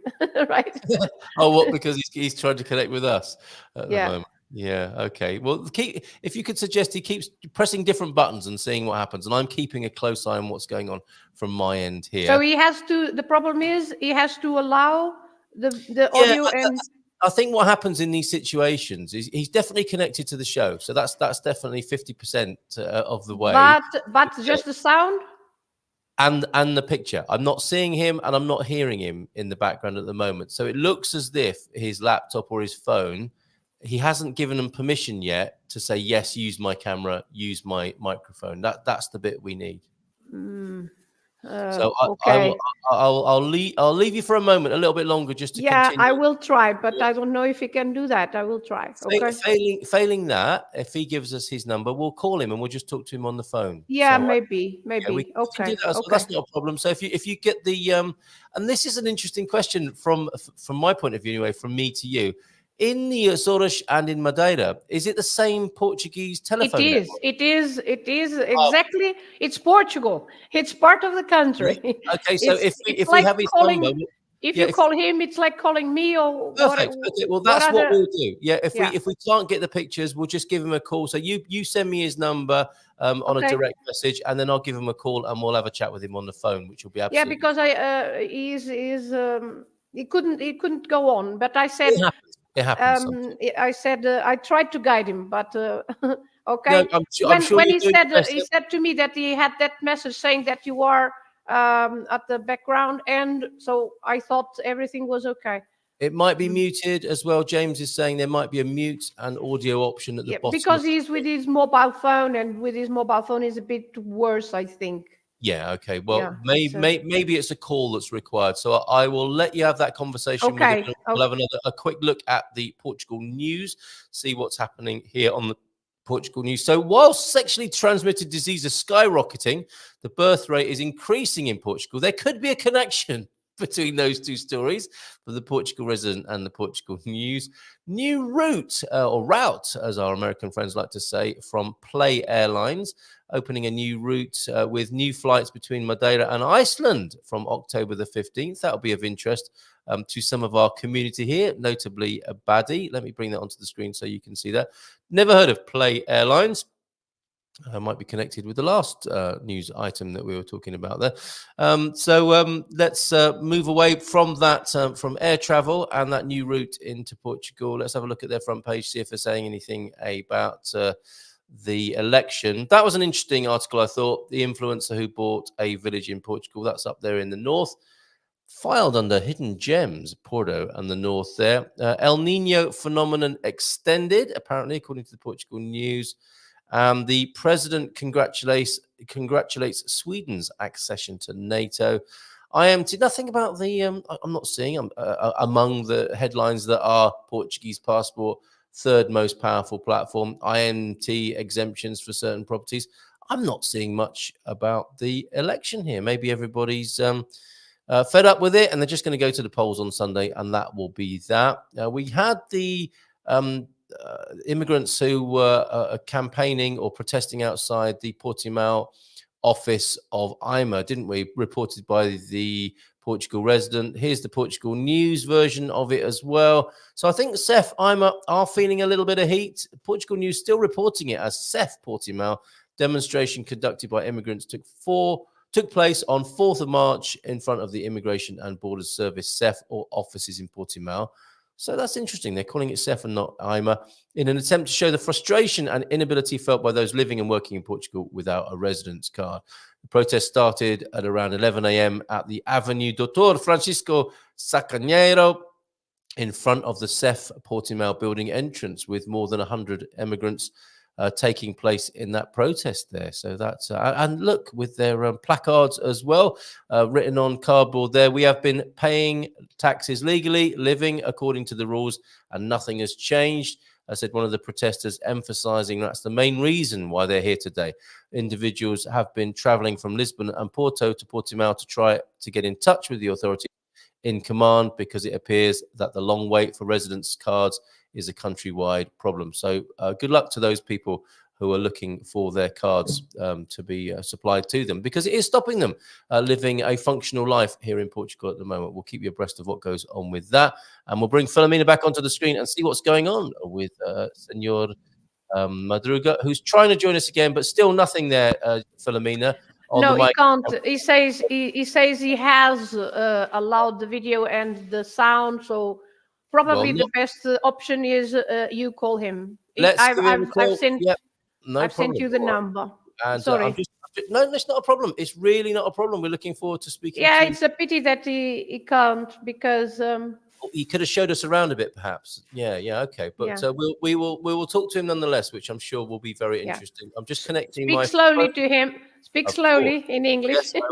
right? Oh, what? Because he's trying to connect with us at the Yeah. moment. Yeah. Okay. Well, if you could suggest he keeps pressing different buttons and seeing what happens, and I'm keeping a close eye on what's going on from my end here. So he has to. The problem is he has to allow the audio and. I think what happens in these situations is he's definitely connected to the show, so that's definitely 50% of the way. But just the sound. And the picture. I'm not seeing him and I'm not hearing him in the background at the moment. So it looks as if his laptop or his phone, he hasn't given them permission yet to say, yes, use my camera, use my microphone. That's the bit we need. So Okay. I'll leave you for a moment, a little bit longer, just to continue. I will try, but I don't know if he can do that. I will try. Okay. Failing that, if he gives us his number, we'll call him and we'll just talk to him on the phone. Yeah, So, maybe. Yeah, we can Okay. do that as well. That's not a problem. So if you get the and this is an interesting question from my point of view anyway, from me to you. In the Azores and in Madeira, is it the same Portuguese telephone network? It is exactly. It's Portugal. It's part of the country. Okay, so if we like have his calling, number, if you call him, it's like calling me or perfect. Okay, well that's what we'll do. Yeah, if we can't get the pictures, we'll just give him a call. So you send me his number on a direct message, and then I'll give him a call and we'll have a chat with him on the phone, which will be absolutely. Yeah, because he couldn't go on, but I said. It happens. I said I tried to guide him, but okay. No, I'm sure when he said to me that he had that message saying that you are at the background, and so I thought everything was okay. It might be muted as well. James is saying there might be a mute and audio option at the bottom. Because he's with his mobile phone, and with his mobile phone is a bit worse, I think. Yeah. Okay. Well, maybe it's a call that's required. So I will let you have that conversation. Okay. We'll have a quick look at the Portugal news, see what's happening here on the Portugal news. So while sexually transmitted disease is skyrocketing, the birth rate is increasing in Portugal. There could be a connection between those two stories for the Portugal resident and the Portugal news. New route, as our American friends like to say, from Play Airlines, opening a new route with new flights between Madeira and Iceland from October the 15th. That'll be of interest to some of our community here, notably Baddy. Let me bring that onto the screen so you can see that. Never heard of Play Airlines. Might be connected with the last news item that we were talking about there. Let's move away from that, from air travel and that new route into Portugal. Let's have a look at their front page, see if they're saying anything about the election. That was an interesting article, I thought. The influencer who bought a village in Portugal, that's up there in the north, filed under hidden gems, Porto and the north there. El Nino phenomenon extended, apparently, according to the Portugal news. The president congratulates Sweden's accession to NATO. Nothing about the, I'm not seeing among the headlines that are Portuguese passport, third most powerful platform, INT exemptions for certain properties. I'm not seeing much about the election here. Maybe everybody's fed up with it and they're just going to go to the polls on Sunday, and that will be that. We had the immigrants who were campaigning or protesting outside the Portimão office of IMA, didn't we? Reported by the Portugal resident. Here's the Portugal news version of it as well. So I think Sef IMA are feeling a little bit of heat. Portugal news still reporting it as Sef Portimão. Demonstration conducted by immigrants took place on 4th of March in front of the Immigration and Borders Service Sef or offices in Portimão. So that's interesting. They're calling it Sef and not IMA in an attempt to show the frustration and inability felt by those living and working in Portugal without a residence card. The protest started at around 11 a.m. at the Avenue Dr. Francisco Sacaneiro in front of the Sef Portimão building entrance, with more than 100 immigrants taking place in that protest there. So that's and look, with their placards as well, written on cardboard there, we have been paying taxes legally, living according to the rules, and nothing has changed. I said one of the protesters emphasizing that's the main reason why they're here today. Individuals have been traveling from Lisbon and Porto to Portimao to try to get in touch with the authorities in command, because it appears that the long wait for residence cards is a countrywide problem. So good luck to those people who are looking for their cards to be supplied to them, because it is stopping them living a functional life here in Portugal at the moment. We'll keep you abreast of what goes on with that, and we'll bring Filomena back onto the screen and see what's going on with Senor Madruga, who's trying to join us again, but still nothing there, Filomena. No, he can't. He says he has allowed the video and the sound, so probably the best option is you call him. I've sent you the number. And, Sorry. No, that's not a problem. It's really not a problem. We're looking forward to speaking. Yeah, it's a pity that he can't, because he could have showed us around a bit, perhaps. Yeah, okay. But we will talk to him nonetheless, which I'm sure will be very interesting. I'm just connecting. Speak slowly to him. Speak slowly in English. Yes,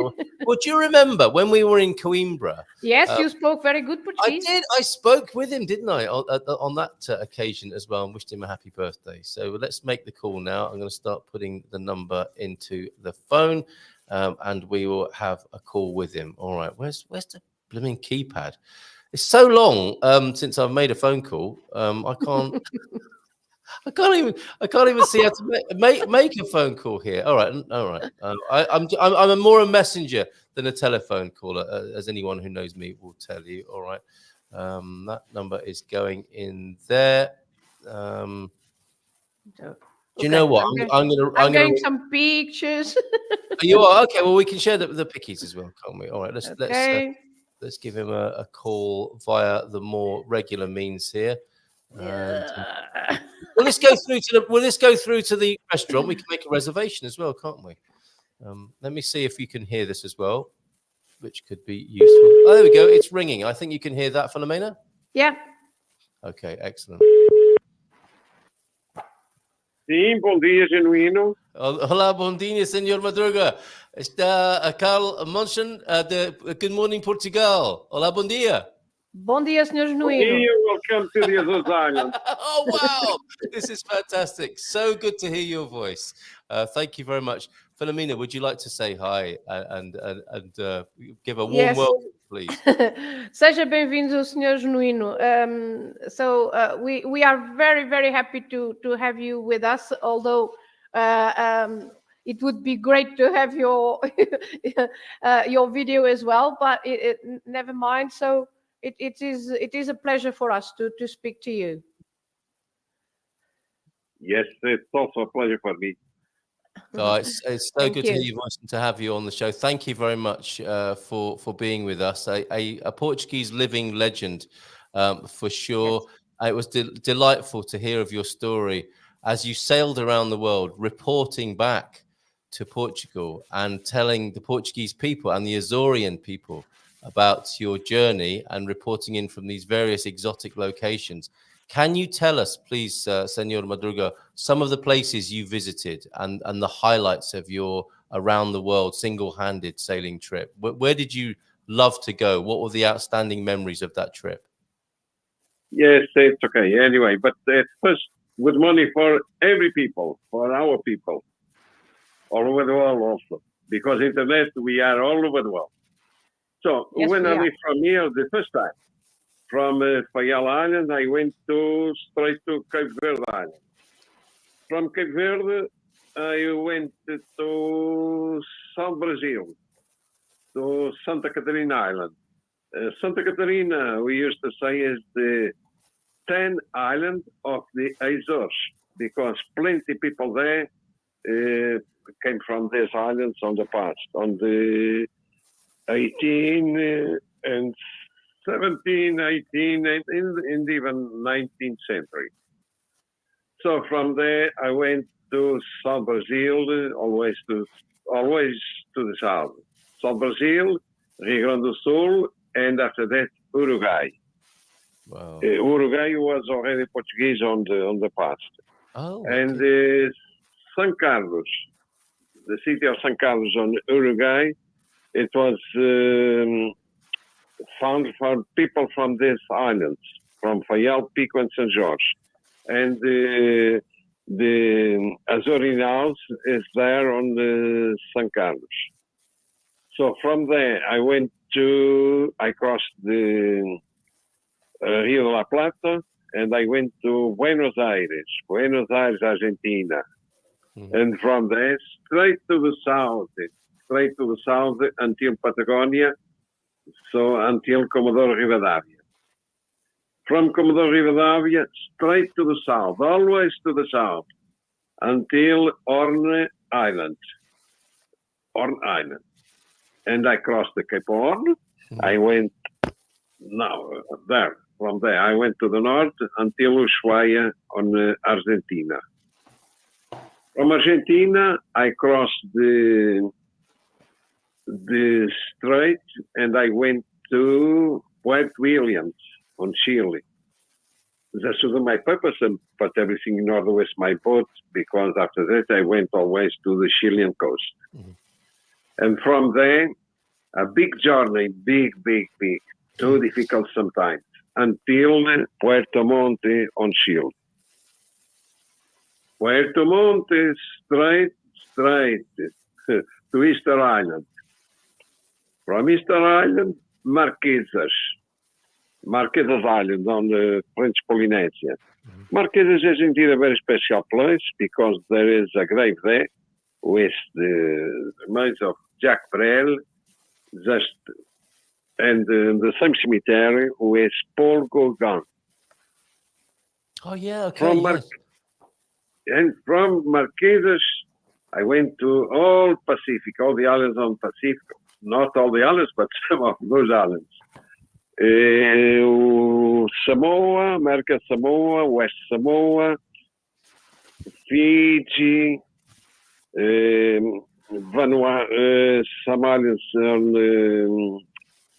well, do you remember when we were in Coimbra? Yes, you spoke very good Portuguese. I did. I spoke with him, didn't I, on that occasion as well, and wished him a happy birthday. So let's make the call now. I'm going to start putting the number into the phone, and we will have a call with him. All right. Where's the blooming keypad? It's so long since I've made a phone call. I can't. I can't even see how to make a phone call here. All right. I'm more a messenger than a telephone caller, as anyone who knows me will tell you. All right. That number is going in there. Do you know what? I'm getting some pictures. You are okay. Well, we can share the pickies as well, can't we? All right. Let's give him a call via the more regular means here. And, well, let's go through to the restaurant. We can make a reservation as well, can't we? Let me see if you can hear this as well, which could be useful. Oh, there we go. It's ringing. I think you can hear that, Filomena. Yeah. Okay, excellent. Sim, bom dia, Genuíno. Olá, bom dia, Senor Madruga. Está Carl Munson de Good Morning Portugal. Olá, bom dia. Bom dia, Senor Genuíno. Welcome to the Azores Islands. Oh, wow. This is fantastic. So good to hear your voice. Thank you very much. Filomena, would you like to say hi and give a warm welcome, please? Seja bem-vindo, Senor Genuíno. So we are very, very happy to have you with us, although it would be great to have your your video as well, but never mind. So it is a pleasure for us to speak to you. Yes, it's also a pleasure for me. Oh, it's so good to hear your voice and to have you on the show. Thank you very much for being with us. A Portuguese living legend, for sure. Yes. It was delightful to hear of your story as you sailed around the world, reporting back to Portugal and telling the Portuguese people and the Azorean people about your journey and reporting in from these various exotic locations. Can you tell us, please, Senor Madruga, some of the places you visited and the highlights of your around the world single-handed sailing trip? Where did you love to go? What were the outstanding memories of that trip? Yes, it's okay. Anyway, but first, good morning for every people, for our people, all over the world also, because internet, we are all over the world. So when I left from here the first time, from Faial Island, I went straight to Cape Verde Island. From Cape Verde, I went to South Brazil, to Santa Catarina Island. Santa Catarina, we used to say, is the 10th island of the Azores, because plenty people there came from these islands on the past, on the 18 and 17, 18, and even 19th century. So from there, I went to South Brazil, always to the south. South Brazil, Rio Grande do Sul, and after that, Uruguay. Wow. Uruguay was already Portuguese on the past. Oh, And okay. San Carlos, the city of San Carlos on Uruguay, it was found for people from these islands, from Fayal, Pico, and San Jorge. And the Azores house is there on the San Carlos. So from there, I crossed the Rio de la Plata, and I went to Buenos Aires, Argentina. Mhm. And from there, straight to the south until Patagonia, so until Comodoro Rivadavia. From Comodoro Rivadavia, straight to the south, always to the south, until Horn Island. And I crossed the Cape Horn. I went from there, I went to the north until Ushuaia on Argentina. From Argentina, I crossed the strait and I went to Puerto Williams on Chile. That was my purpose, and put everything in order with my boat, because after that I went always to the Chilean coast. Mm-hmm. And from there, a big journey, big, too difficult sometimes, until Puerto Montt on Chile. Puerto Montt is straight to Easter Island. From Easter Island, Marquesas Island on the French Polynesia. Marquesas is indeed a very special place because there is a grave there with the remains of Jacques Brel, and the same cemetery with Paul Gauguin. Oh, yeah, okay. And from Marquesas, I went to all the islands on Pacific. Not all the islands, but some of those islands. Samoa, America Samoa, West Samoa, Fiji, Vanuatu, some islands on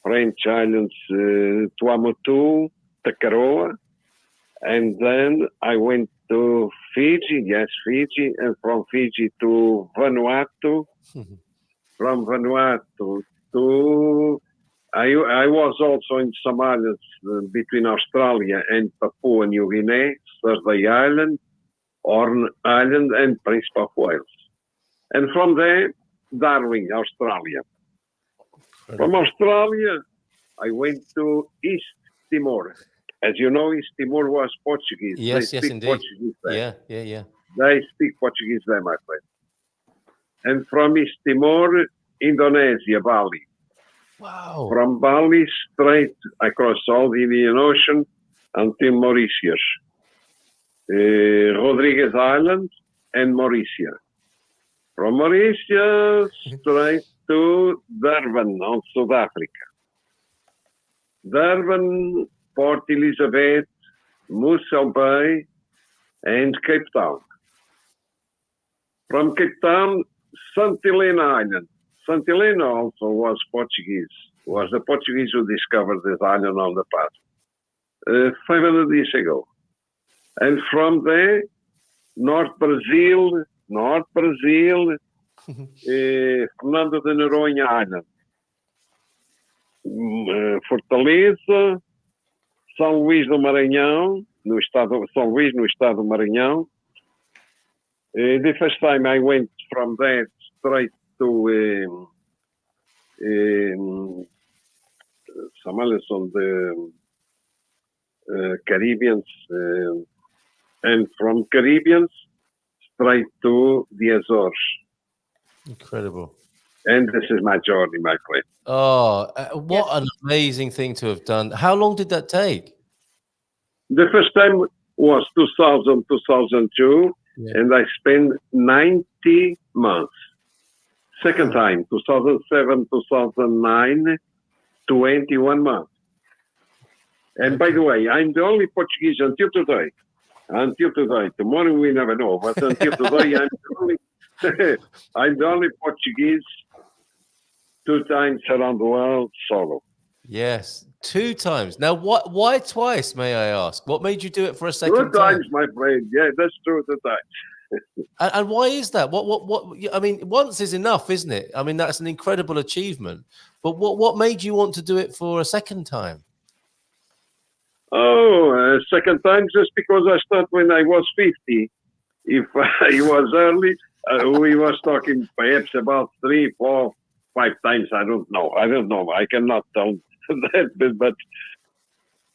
French islands, Tuamotu, Takaroa, and then I went to Fiji, and from Fiji to Vanuatu, from Vanuatu to I was also in some islands between Australia and Papua New Guinea, Thursday Island, Horn Island, and Prince of Wales. And from there, Darwin, Australia. From Australia, I went to East Timor. As you know, East Timor was Portuguese. Yes, indeed. Portuguese there. Yeah. They speak Portuguese there, my friend. And from East Timor, Indonesia, Bali. Wow. From Bali, straight across all the Indian Ocean until Mauritius. Rodrigues Island and Mauritius. From Mauritius, straight to Durban, on South Africa. Durban, Port Elizabeth, Mossel Bay, and Cape Town. From Cape Town, St. Helena Island. St. Helena also was Portuguese. Was the Portuguese who discovered this island on the past 500 years ago. And from there, North Brazil, Fernando de Noronha Island. Fortaleza, São Luís do Maranhão, no estado do Maranhão. The first time I went from there straight to some islands on the Caribbeans, and from Caribbeans straight to the Azores. Incredible. And this is my journey, my friend. Oh, what an amazing thing to have done. How long did that take? The first time was 2002, and I spent 90 months. Second time, 2007, 2009, 21 months. And by the way, I'm the only Portuguese until today. Tomorrow we never know, but until today, I'm the only Portuguese 2 times around the world solo. Yes, 2 times. Now, why twice, may I ask? What made you do it for a second 2 time? times, my friend. Yeah, that's true. 2 times. And why is that? What? I mean, once is enough, isn't it? I mean, that's an incredible achievement. But what made you want to do it for a second time? Oh, second time just because I started when I was 50. If I was early, we was talking perhaps about 3, 4, 5 times. I don't know. I cannot tell that. But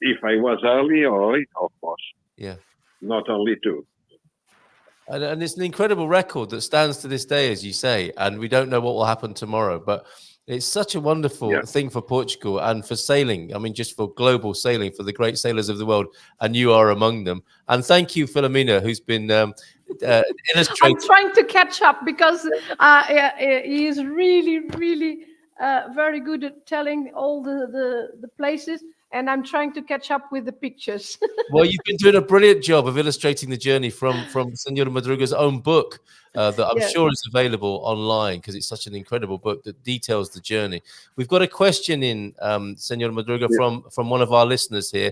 if I was early, of course. Yeah. Not only 2. And it's an incredible record that stands to this day, as you say, and we don't know what will happen tomorrow. But it's such a wonderful thing for Portugal and for sailing. I mean, just for global sailing, for the great sailors of the world, and you are among them. And thank you, Filomena, who's been illustrating. I'm trying to catch up because he is really, really very good at telling all the places, and I'm trying to catch up with the pictures. Well, you've been doing a brilliant job of illustrating the journey from Genuíno Madruga's own book that I'm sure is available online, because it's such an incredible book that details the journey. We've got a question in, Genuíno Madruga, from one of our listeners here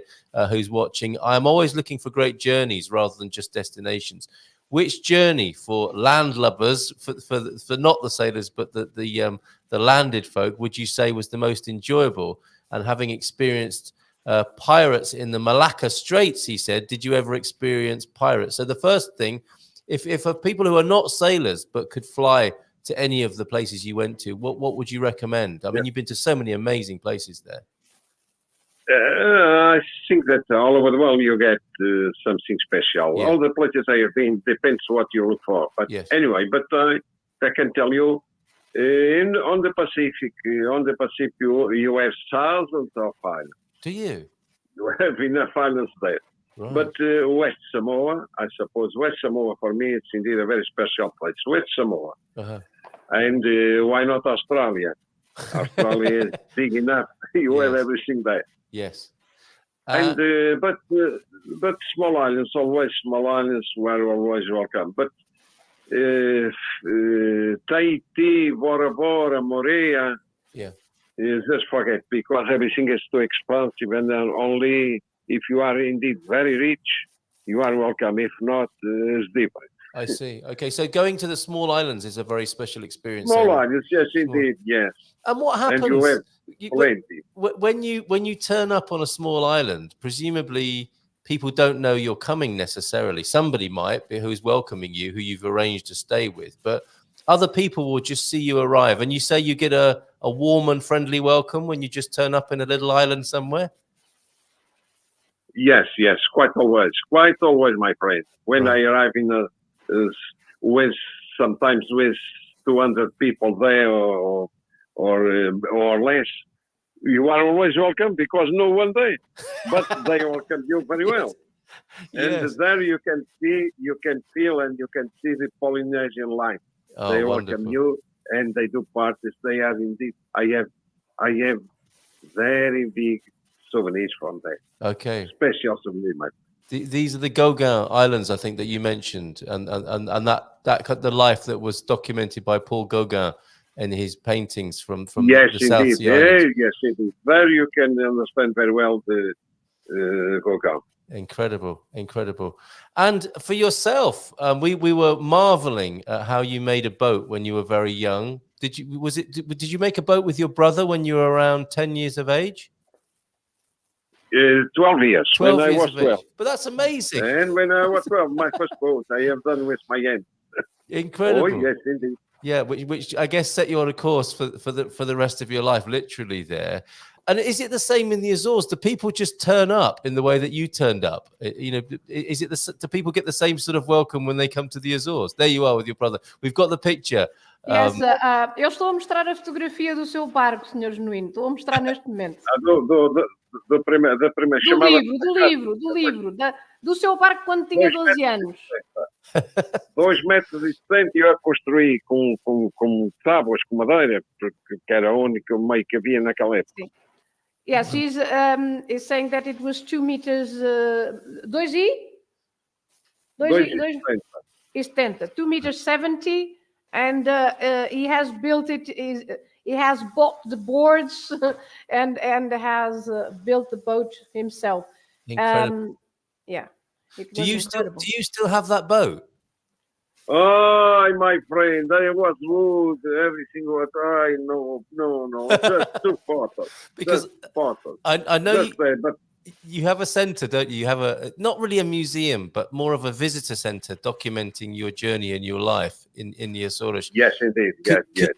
who's watching. I'm always looking for great journeys rather than just destinations. Which journey for landlubbers, for not the sailors, but the landed folk, would you say was the most enjoyable? And having experienced pirates in the Malacca Straits, he said, did you ever experience pirates? So the first thing, if for people who are not sailors but could fly to any of the places you went to, what would you recommend? I mean, you've been to so many amazing places there. I think that all over the world you get something special. Yeah. All the places I have been depends what you look for. But anyway, I can tell you, on the Pacific, you have thousands of islands. Do you? You have enough islands there. Right. But West Samoa, I suppose West Samoa for me, it's indeed a very special place. West Samoa, and why not Australia? Australia is big enough. You have everything there. Yes. And but small islands, always small islands were always welcome. But Tahiti, Bora Bora, Moorea, just forget, because everything is too expensive, and then only if you are indeed very rich, you are welcome. If not, it's different. I see. Okay, so going to the small islands is a very special experience. Small islands, yes, indeed, yes. And what happens? And you have plenty. When you turn up on a small island, presumably people don't know you're coming necessarily. Somebody might be who's welcoming you, who you've arranged to stay with, but other people will just see you arrive. And you say you get a warm and friendly welcome when you just turn up in a little island somewhere? Yes, quite always, my friend. When I arrive in with sometimes with 200 people there or less, you are always welcome because no one there, but they welcome you very well. And there you can feel, and you can see the Polynesian life. They welcome you, and they do parties. They are indeed. I have very big souvenirs from there. Okay. Special souvenirs, my friend. These are the Gauguin Islands, I think, that you mentioned, and that the life that was documented by Paul Gauguin in his paintings from the South Sea Islands. Yes, indeed. There you can understand very well the Gauguin. Incredible. And for yourself, we were marveling at how you made a boat when you were very young. Did you make a boat with your brother when you were around 10 years of age? 12 years. 12 when years I was 12. But that's amazing. And when I was 12, my first boat I have done with my hand. Incredible. Oh, yes, indeed. Yeah, which I guess set you on a course for the rest of your life, literally there. And is it the same in the Azores? Do people just turn up in the way that you turned up? You know, do people get the same sort of welcome when they come to the Azores? There you are with your brother. We've got the picture. Yes, eu estou a mostrar a fotografia do seu barco, Sr. Genuíno. Estou a mostrar neste momento. Da primeira chamada. Do livro. Do seu barco quando tinha 12 anos. 2,70 metros eu construí com tábuas, com madeira, porque era o único meio que havia naquela época. Sim. Yes, he's saying that it was 2 meters, 2,70, 2 meters 70, and he has built it. He has bought the boards and has built the boat himself. Incredible. Yeah, it Do was you incredible. still have that boat? Oh, my friend, I was wood, everything what I know. No, just two photos. Because just photos. I know Just that, but you have a center, don't you? You have a not really a museum, but more of a visitor center documenting your journey and your life in the Azores. yes, indeed.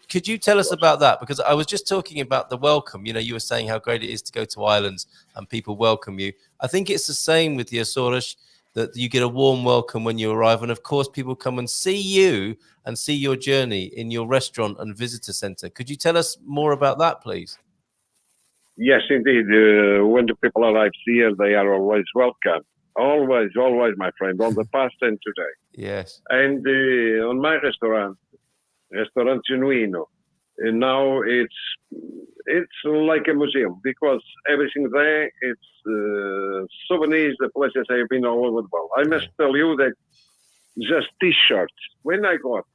Could you tell us about that? Because I was just talking about the welcome. You know, you were saying how great it is to go to islands and people welcome you. I think it's the same with the Azores, that you get a warm welcome when you arrive. And of course, people come and see you and see your journey in your restaurant and visitor center. Could you tell us more about that, please? Yes, indeed. When the people arrive here, they are always welcome. Always, my friend, on the past and today. Yes. And on my restaurant Genuíno, and now it's like a museum because everything there, it's souvenirs, the places I have been all over the world. I must tell you that just T-shirts. When I got,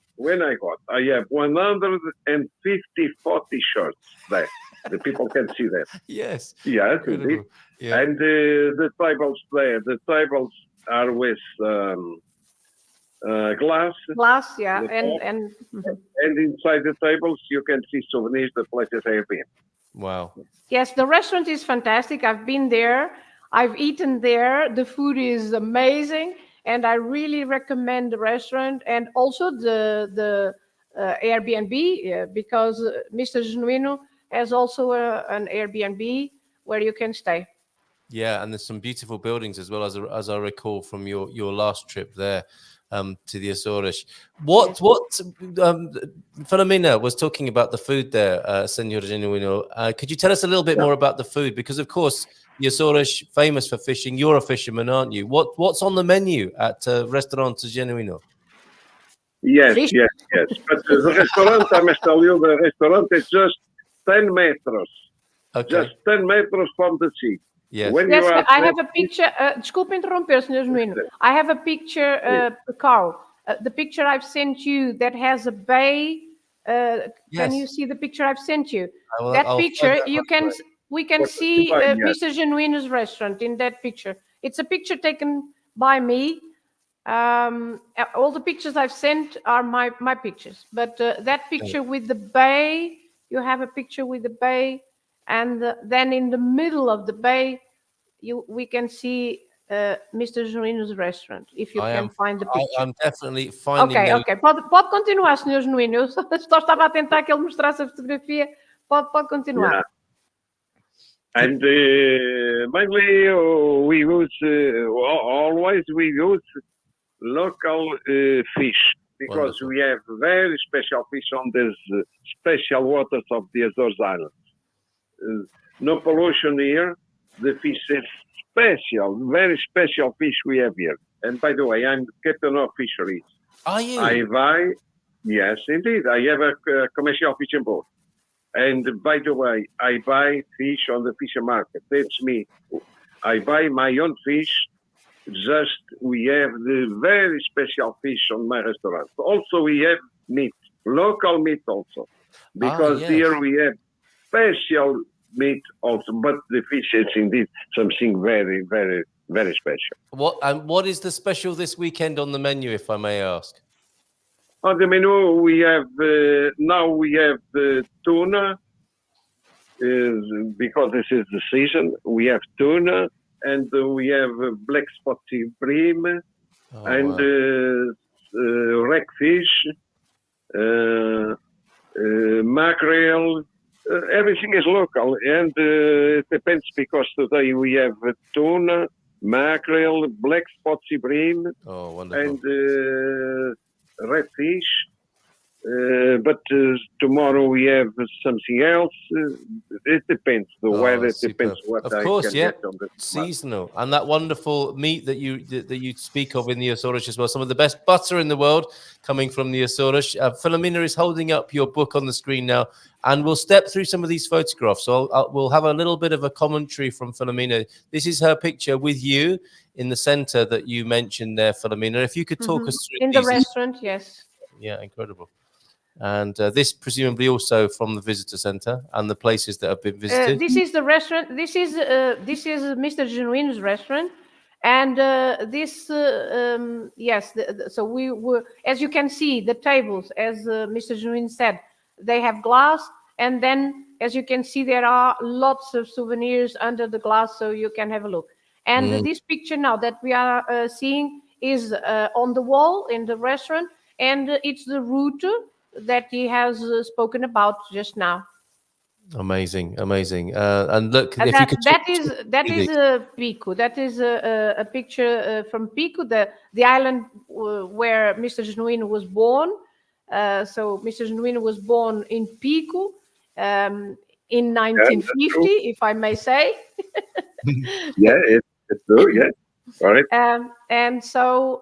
I have 154 T-shirts there. The people can see that. Yes. Yes, indeed. Yeah. And the tables there, are with glass. Glass, yeah, and And inside the tables, you can see souvenirs, the places I have been. Wow. Yes, the restaurant is fantastic. I've been there. I've eaten there. The food is amazing, and I really recommend the restaurant and also the Airbnb because Mr. Genuíno has also an Airbnb where you can stay. Yeah, and there's some beautiful buildings as well, as I recall from your last trip there to the Azores. What Filomena was talking about the food there, Senor Genuíno. Could you tell us a little bit more about the food? Because of course the Azores famous for fishing. You're a fisherman, aren't you? What's on the menu at Restaurant Genuíno? Yes. But the restaurant, I must tell you, the restaurant is just 10 meters. Okay. Just 10 meters from the sea. Yes. Yes, I have a picture. Desculpe interromper, Sr. Genuíno. I have a picture, Carl. The picture I've sent you that has a bay. Can you see the picture I've sent you? I'll picture, we can see Mr. Genuíno's restaurant in that picture. It's a picture taken by me. All the pictures I've sent are my pictures. But that picture with the bay, you have a picture with the bay. And then in the middle of the bay, we can see Mr. Genuíno's restaurant, if you can find the picture. I'm definitely finding Ok. Pode continuar, Sr. Genuíno. Eu só estava a tentar que ele mostrasse a fotografia. Pode continuar. Yeah. And mainly we use local fish because we have very special fish on these special waters of the Azores Islands. No pollution here. The fish is special, very special fish we have here. And by the way, I'm captain of fisheries. Are you? Yes, indeed. I have a commercial fishing boat. And by the way, I buy fish on the fisher market. That's me. I buy my own fish. Just we have the very special fish on my restaurant. Also, we have meat, local meat also. Because here we have special meat also, but the fish is indeed something very, very, very special. What is the special this weekend on the menu, if I may ask? On the menu, we have now we have the tuna, because this is the season. We have tuna, and we have black spotted bream, wreckfish, mackerel. Everything is local, and it depends because today we have tuna, mackerel, black spotted bream, and redfish. But tomorrow we have something else. It depends. The weather depends what I can get on the seasonal. And that wonderful meat that you speak of in the Azores as well. Some of the best butter in the world coming from the Azores. Filomena is holding up your book on the screen now, and we'll step through some of these photographs. So we'll have a little bit of a commentary from Filomena. This is her picture with you in the center that you mentioned there, Filomena. If you could talk us through in the restaurant, yes. Yeah, incredible. And this presumably also from the visitor centre and the places that have been visited. This is the restaurant. This is Mr. Genuíno's restaurant, and yes. So we were, as you can see, the tables, as Mr. Genuíno said, they have glass, and then as you can see, there are lots of souvenirs under the glass, so you can have a look. And this picture now that we are seeing is on the wall in the restaurant, and it's the route that he has spoken about just now. Amazing. And look, if you could that is Pico. That is a picture from Pico, the island where Mr. Genuíno was born. So Mr. Genuíno was born in Pico in 1950, if I may say. Yeah, it's true. Yeah, all right. And so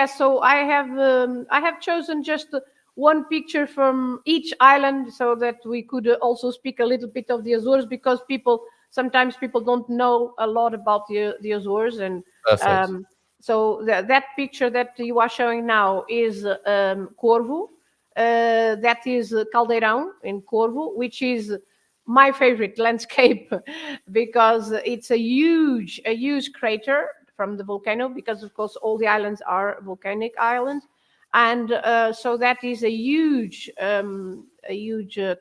so I have chosen just one picture from each island so that we could also speak a little bit of the Azores, because sometimes people don't know a lot about the Azores. And so that picture that you are showing now is Corvo. That is Caldeirão in Corvo, which is my favorite landscape because it's a huge crater from the volcano, because of course all the islands are volcanic islands. And so that is a huge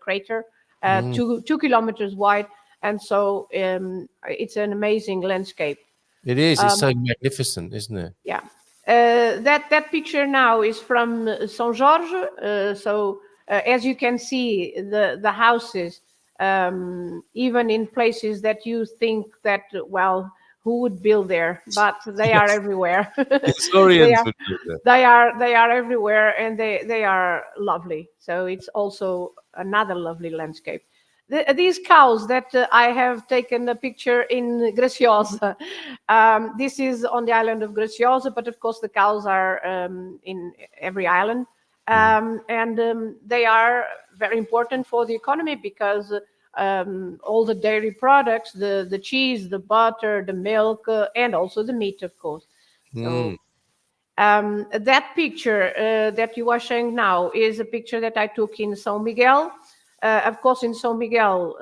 crater, 2 kilometers wide, and so it's an amazing landscape. It is. It's so magnificent, isn't it? Yeah. That picture now is from São Jorge. So as you can see, the houses, even in places that you think that, well, who would build there? But they are everywhere. they are everywhere, and they are lovely. So it's also another lovely landscape. These cows that I have taken a picture in Graciosa. This is on the island of Graciosa, but of course the cows are in every island, and they are very important for the economy because all the dairy products, the cheese, the butter, the milk, and also the meat, of course. So that picture that you are showing now is a picture that I took in São Miguel. Of course, in São Miguel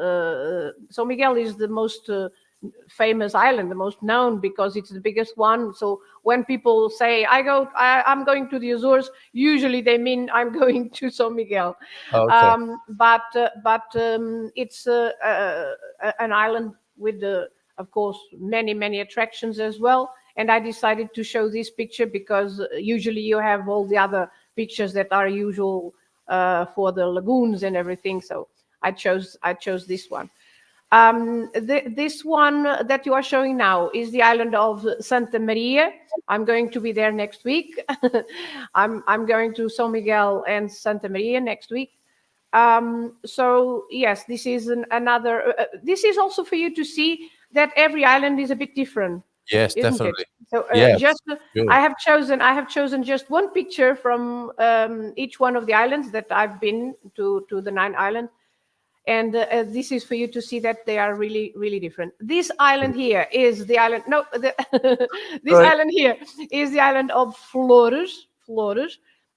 is the most famous island, the most known, because it's the biggest one. So when people say I'm going to the Azores, usually they mean I'm going to São Miguel. Okay. But it's an island with of course many attractions as well. And I decided to show this picture because usually you have all the other pictures that are usual for the lagoons and everything. So I chose this one. This one that you are showing now is the island of Santa Maria. I'm going to be there next week. I'm going to São Miguel and Santa Maria next week. So yes, this is another. This is also for you to see that every island is a bit different. Yes, definitely. So sure. I have chosen just one picture from each one of the islands that I've been to the 9 islands. And this is for you to see that they are really different. This island here is the island. No, island here is the island of Flores.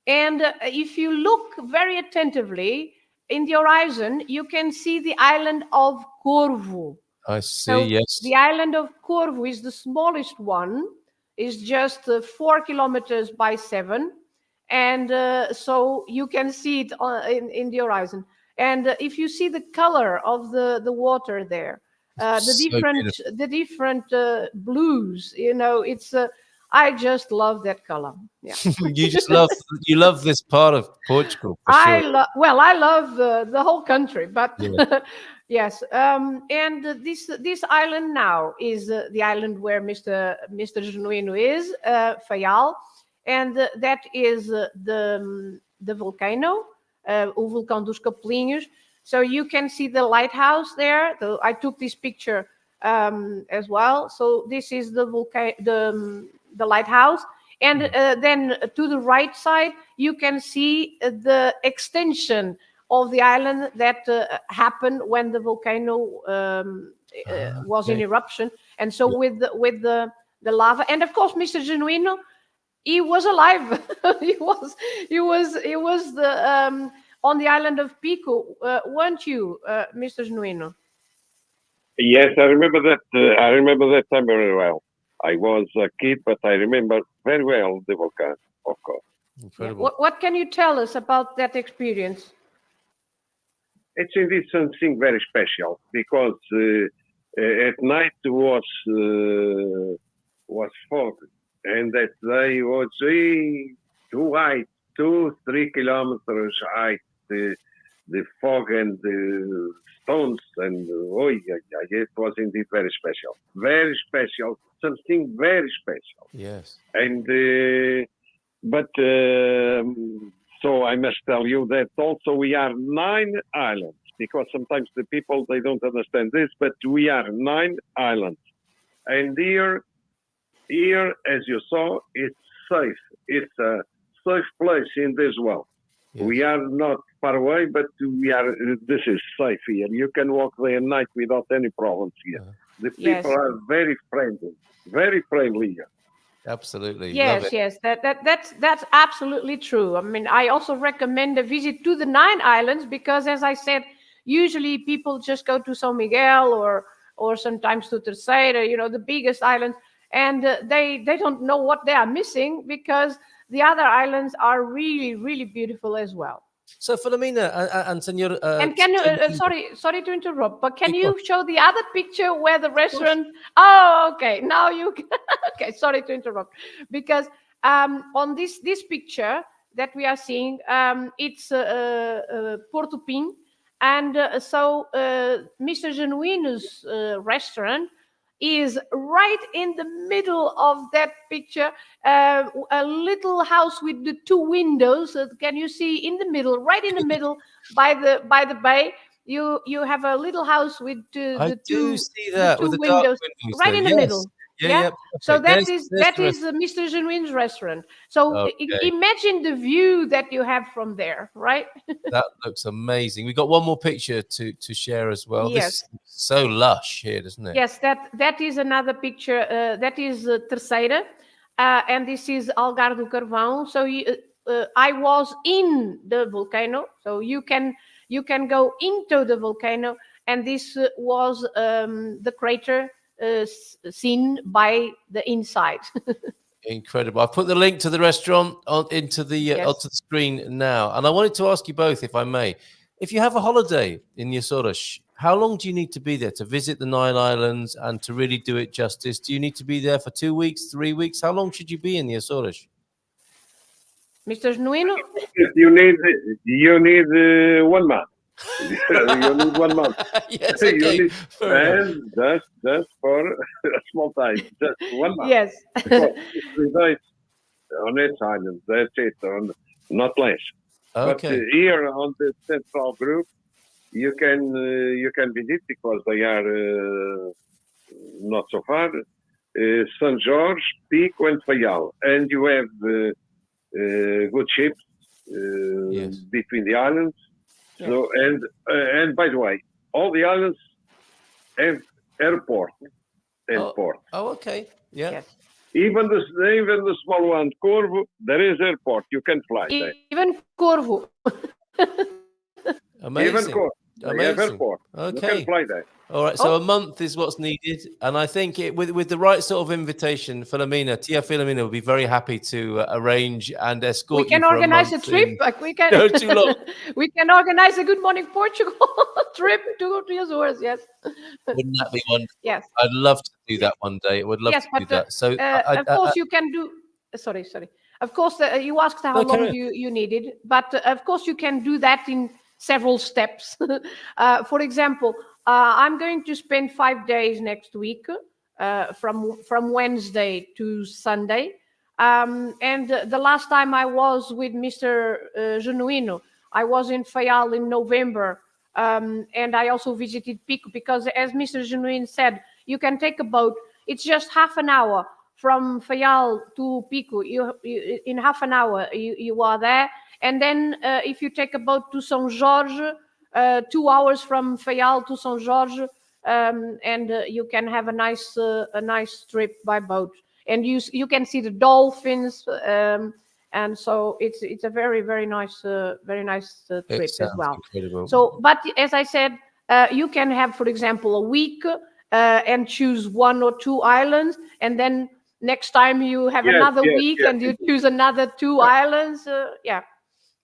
And if you look very attentively in the horizon, you can see the island of Corvo. I see. So yes. The island of Corvo is the smallest one. Is just 4 kilometers by 7, and so you can see it in the horizon. And if you see the color of the water there, the different blues, it's I just love that color. Yeah. you love this part of Portugal. I love the whole country, but yeah. Yes. And this island now is the island where Mr. Genuíno is, Faial, and that is the volcano. O vulcão dos Capelinhos. So you can see the lighthouse there. I took this picture as well. So this is the lighthouse, and then to the right side you can see the extension of the island that happened when the volcano was in eruption. And so with the lava, and of course Mr. Genuíno, he was alive. he was the on the island of Pico, weren't you, Mr. Genuíno? Yes, I remember that. I remember that time very well. I was a kid, but I remember very well the volcano, of course. Incredible. What can you tell us about that experience? It's indeed something very special because at night was fog, and that day was too high, 2-3 kilometers high. The fog and the stones, and it was indeed very special, something very special. Yes. And so I must tell you that also we are 9 islands, because sometimes the people, they don't understand this, but we are 9 islands. And here, as you saw, it's safe. It's a safe place in this world. Yes. We are not far away, but this is safe here. You can walk there at night without any problems here. The people are very friendly here. Absolutely. Yes, yes, that's absolutely true. I mean, I also recommend a visit to the 9 islands because, as I said, usually people just go to São Miguel or sometimes to Terceira, the biggest islands, and they don't know what they are missing because the other islands are really, really beautiful as well. So, Filomena and Senor... and can you, sorry to interrupt, but can you show the other picture where the restaurant... Oh, okay, now you can... Okay, sorry to interrupt. Because on this picture that we are seeing, it's Porto Pin. And so Mr. Genuíno's restaurant is right in the middle of that picture, a little house with the 2 windows. Can you see in the middle, right in the middle, by the bay? You have a little house with the two windows, right in the middle. Yeah. So that is Mr. Genuíno's restaurant. So imagine the view that you have from there, right? That looks amazing. We've got one more picture to share as well. Yes. This is so lush here, doesn't it? Yes, that is another picture. That is Terceira, and this is Algar do Carvão. So I was in the volcano, so you can go into the volcano, and this was the crater seen by the inside. Incredible. I've put the link to the restaurant onto the screen now. And I wanted to ask you both, if I may, if you have a holiday in the Açores, how long do you need to be there to visit the 9 islands and to really do it justice? Do you need to be there for 2 weeks, 3 weeks? How long should you be in the Açores? Mr. Genuíno? You need 1 month. You need 1 month. Yes, okay. And that's for a small time. Just 1 month. Yes. 3 days on each island. That's it. Not less. Okay. But here on the central group, you can visit because they are not so far. São Jorge, Pico, and Faial, and you have good ships between the islands. So and by the way, all the islands have airport and port. Oh, okay. Yeah. Yes. Even the small one, Corvo, there is airport. You can fly there. Even Corvo. Amazing. Even Corvo. They have airport. Okay. You can fly there. All right, so a month is what's needed, and I think with the right sort of invitation, Tia Filomena will be very happy to arrange and escort. We can organize a trip. Like we can. No, too long. We can organize a Good Morning Portugal trip to the Azores. Yes. Wouldn't that be wonderful? Yes. I'd love to do that one day. I would love to do that. So, of course, you can do. Sorry. Of course, you asked how long you needed, but of course, you can do that in several steps. For example. I'm going to spend 5 days next week, from Wednesday to Sunday. And the last time I was with Mr. Genuíno, I was in Faial in November. And I also visited Pico because, as Mr. Genuíno said, you can take a boat. It's just half an hour from Faial to Pico. In half an hour, you are there. And then if you take a boat to São Jorge, 2 hours from Faial to São Jorge, and you can have a nice trip by boat, and you can see the dolphins, and so it's a very nice trip It as sounds well. incredible. So, but as I said, you can have, for example, a week and choose 1 or 2 islands, and then next time you have another week and you choose another 2 islands.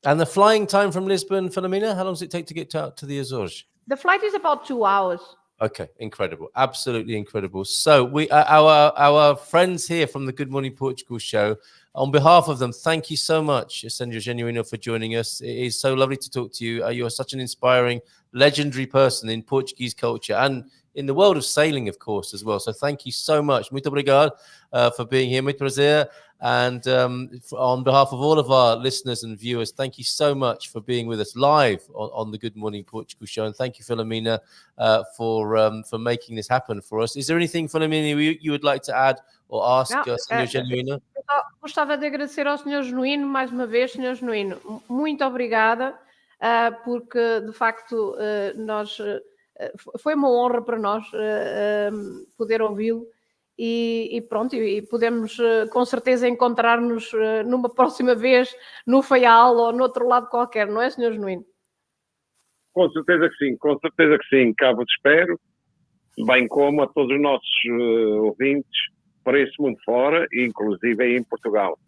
And the flying time from Lisbon, Filomena, how long does it take to get to the Azores? The flight is about 2 hours. Okay, incredible, absolutely incredible. So we, our friends here from the Good Morning Portugal show, on behalf of them, thank you so much, Senhor Genuíno, for joining us. It is so lovely to talk to you. You are such an inspiring, legendary person in Portuguese culture and in the world of sailing, of course, as well. So thank you so much. Muito obrigado for being here. Muito prazer. And on behalf of all of our listeners and viewers, thank you so much for being with us live on the Good Morning Portugal show. And thank you, Filomena, for making this happen for us. Is there anything, Filomena, you would like to add or ask Senhor Genuíno? Gostava de agradecer ao Senhor Genuíno, mais uma vez, Senhor Genuíno, muito obrigada, porque de facto foi uma honra para nós poder ouvi-lo. E pronto, e podemos com certeza encontrar-nos numa próxima vez no Faial ou no outro lado qualquer, não é, Sr. Genuíno? Com certeza que sim, cá vos espero, bem como a todos os nossos ouvintes para esse mundo fora, inclusive aí em Portugal.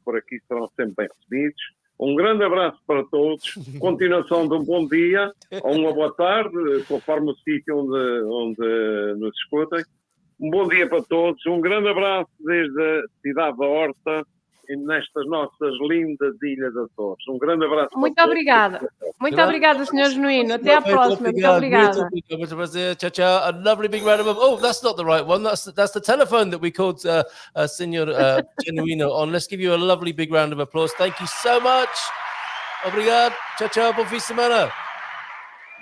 Por aqui serão sempre bem recebidos. Um grande abraço para todos, continuação de um bom dia ou uma boa tarde, conforme o sítio onde nos escutem. Um bom dia para todos, um grande abraço desde a cidade da Horta, nestas nossas lindas ilhas Açores. Um grande abraço para Muito obrigada. Muito obrigada, Sr. Genuíno. Até à próxima. Muito obrigada. Ciao, ciao. A lovely big round of applause. Oh, that's not the right one. That's the telephone that we called Senhor Genuíno on. Let's give you a lovely big round of applause. Thank you so much. Obrigado. Ciao, ciao. Bom fim de semana.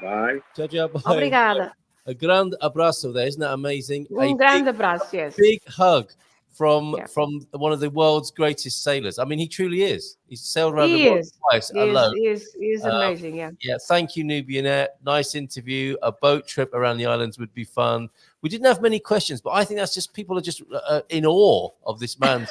Bye. Ciao, ciao. Bye. Obrigada. A grande abraço there. Isn't that amazing? Grande abraço, yes. Big hug from one of the world's greatest sailors. I mean, he truly is. He's sailed around the world twice alone. He is amazing, yeah. Yeah, thank you, Nubianette. Nice interview. A boat trip around the islands would be fun. We didn't have many questions, but I think that's just people are just in awe of this man.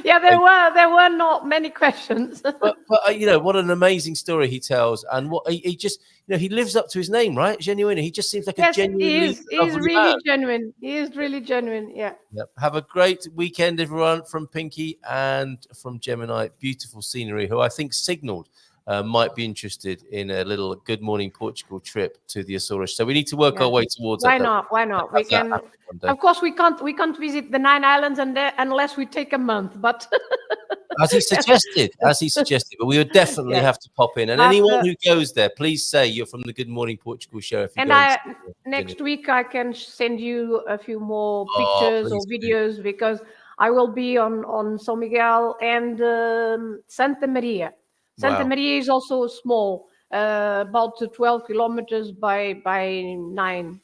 Yeah, there were not many questions. but you know, what an amazing story he tells, and what he just, you know, he lives up to his name, right? Genuine. He just seems like a genuine. He's really genuine. He is really genuine. Yeah. Yep. Have a great weekend, everyone, from Pinky and from Gemini. Beautiful scenery. Who I think signaled might be interested in a little Good Morning Portugal trip to the Azores. So we need to work our way towards Why that. not? Why not? We can. Of course, we can't visit the 9 islands unless we take a month. But as he suggested, but we would definitely have to pop in. And anyone who goes there, please say you're from the Good Morning Portugal show. Next week I can send you a few more pictures or videos because I will be on São Miguel and Santa Maria. Santa Maria is also small, about 12 kilometers by 9.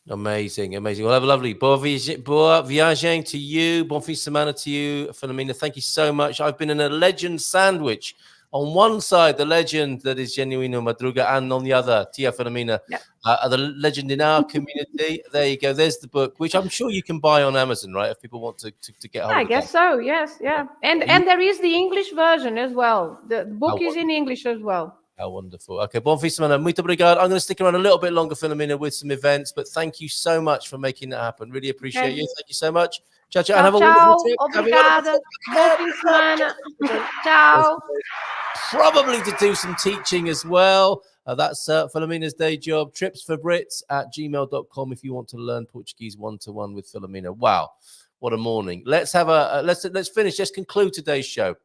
Amazing. Well, have a lovely boa viagem to you. Bom fim de semana to you, Filomena. Thank you so much. I've been in a legend sandwich. On one side, the legend that is Genuíno Madruga, and on the other, Tia Filomena, the legend in our community. There you go. There's the book, which I'm sure you can buy on Amazon, right? If people want to get hold of it. I guess so, yes, yeah. And there is the English version as well. The book is in English as well. How wonderful. Okay, bom fim de semana. Muito obrigado. I'm going to stick around a little bit longer, Filomena, with some events, but thank you so much for making that happen. Really appreciate you. Thank you so much. Ciao, ciao. And have a wonderful trip. Obrigada. Bom fim de semana. Ciao. Probably to do some teaching as well. That's Filomena's day job. tripsforbrits@gmail.com if you want to learn Portuguese 1-to-1 with Filomena. Wow, what a morning. Let's have let's finish. Let's conclude today's show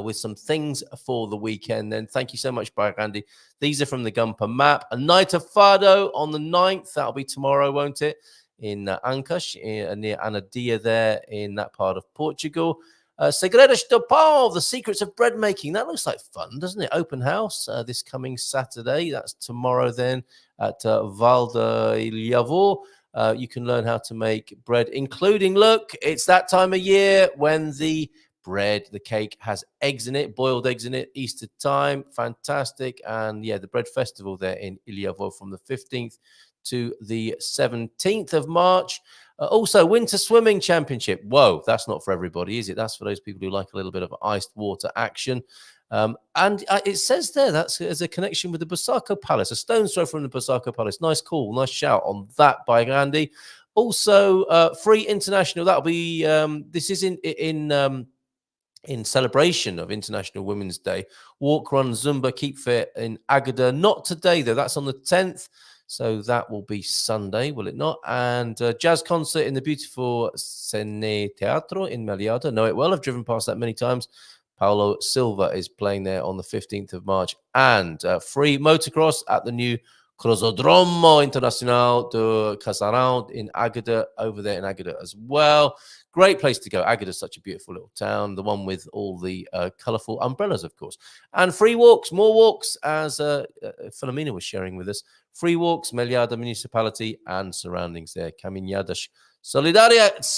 with some things for the weekend. Then thank you so much, Randy. These are from the Gumper map. A night of Fado on the 9th. That'll be tomorrow, won't it? In Ancash, near Anadia there in that part of Portugal. Segredos do Pão, the secrets of bread making. That looks like fun, doesn't it? Open house this coming Saturday. That's tomorrow then at Val de Ilhavor. You can learn how to make bread, including, look, it's that time of year when the cake has eggs in it, boiled eggs in it, Easter time. Fantastic. And yeah, the bread festival there in Ilhavor from the 15th to the 17th of March. Also, Winter Swimming Championship. Whoa, that's not for everybody, is it? That's for those people who like a little bit of iced water action. And it says there there's a connection with the Pascoal Palace, a stone's throw from the Pascoal Palace. Nice call, nice shout on that by Andy. Also, free international. That'll be this is in celebration of International Women's Day. Walk, run, Zumba, keep fit in Agadir. Not today though. That's on the 10th. So that will be Sunday, will it not? And jazz concert in the beautiful Cine Teatro in Meliada. Know it well. I've driven past that many times. Paulo Silva is playing there on the 15th of March. And free motocross at the new Crosodromo Internacional de Casarão in Agadir, over there in Agadir as well. Great place to go. Agadir is such a beautiful little town, the one with all the colourful umbrellas, of course. And free walks, more walks, as Filomena was sharing with us. Free walks, Meliada Municipality and surroundings there. Caminhadas Solidarias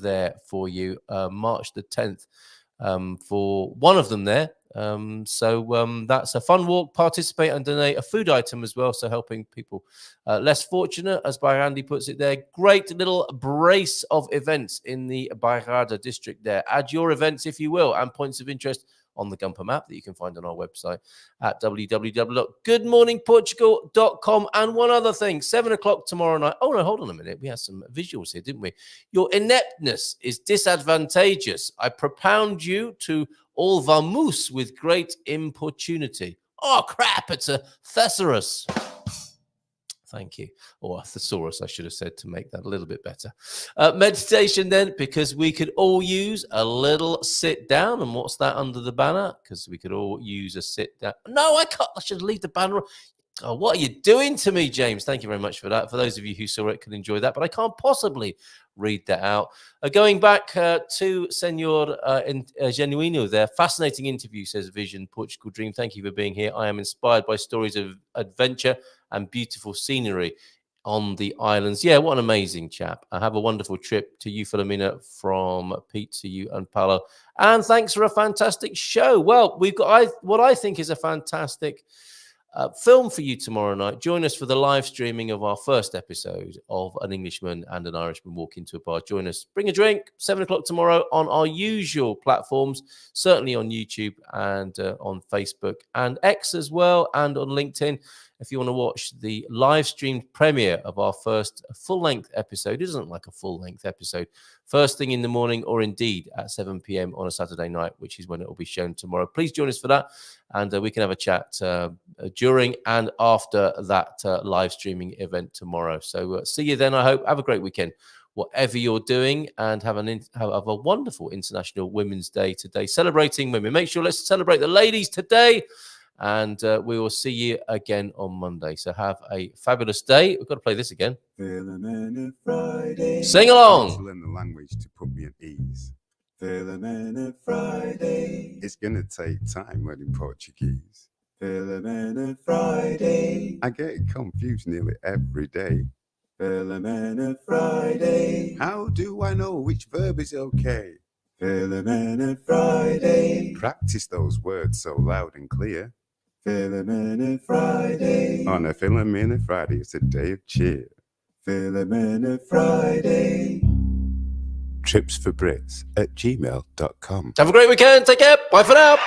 there for you, March the 10th. For one of them there. So that's a fun walk. Participate and donate a food item as well. So helping people less fortunate, as Bairrada puts it there. Great little brace of events in the Bairrada district there. Add your events, if you will, and points of interest on the Gumper map that you can find on our website at www.goodmorningportugal.com. And one other thing, 7 o'clock tomorrow night. Oh, no, hold on a minute. We had some visuals here, didn't we? Your ineptness is disadvantageous. I propound you to all vamos with great importunity. Oh, crap, it's a thesaurus. Thank you. Or a thesaurus, I should have said, to make that a little bit better. Meditation then, because we could all use a little sit down. And what's that under the banner? Because we could all use a sit down. No, I can't. I should leave the banner. Oh, what are you doing to me, James? Thank you very much for that. For those of you who saw it, could enjoy that. But I can't possibly read that out. Going back to Senor Genuíno there. Fascinating interview, says Vision Portugal Dream. Thank you for being here. I am inspired by stories of adventure and beautiful scenery on the islands. Yeah, what an amazing chap. I have a wonderful trip to you, Filomena, from Pete to you and Paolo. And thanks for a fantastic show. Well, we've got what I think is a fantastic film for you tomorrow night. Join us for the live streaming of our first episode of An Englishman and an Irishman Walk into a Bar. Join us, bring a drink, 7 o'clock tomorrow on our usual platforms, certainly on YouTube and on Facebook and X as well, and on LinkedIn. If you want to watch the live streamed premiere of our first full-length episode, it isn't like a full-length episode, first thing in the morning or indeed at 7 p.m. on a Saturday night, which is when it will be shown tomorrow. Please join us for that, and we can have a chat during and after that live streaming event tomorrow. So see you then, I hope. Have a great weekend, whatever you're doing, and have a wonderful International Women's Day today, celebrating women. Make sure let's celebrate the ladies today. And we will see you again on Monday. So have a fabulous day. We've got to play this again. Filomena Friday. Sing along. I need to learn the language to put me at ease. Filomena Friday. It's going to take time learning Portuguese. Filomena Friday. I get confused nearly every day. Filomena Friday. How do I know which verb is okay? Filomena Friday. Practice those words so loud and clear. Filomena Friday. On a Filomena Friday, it's a day of cheer. Filomena Friday. Tripsforbrits@gmail.com. Have a great weekend. Take care. Bye for now.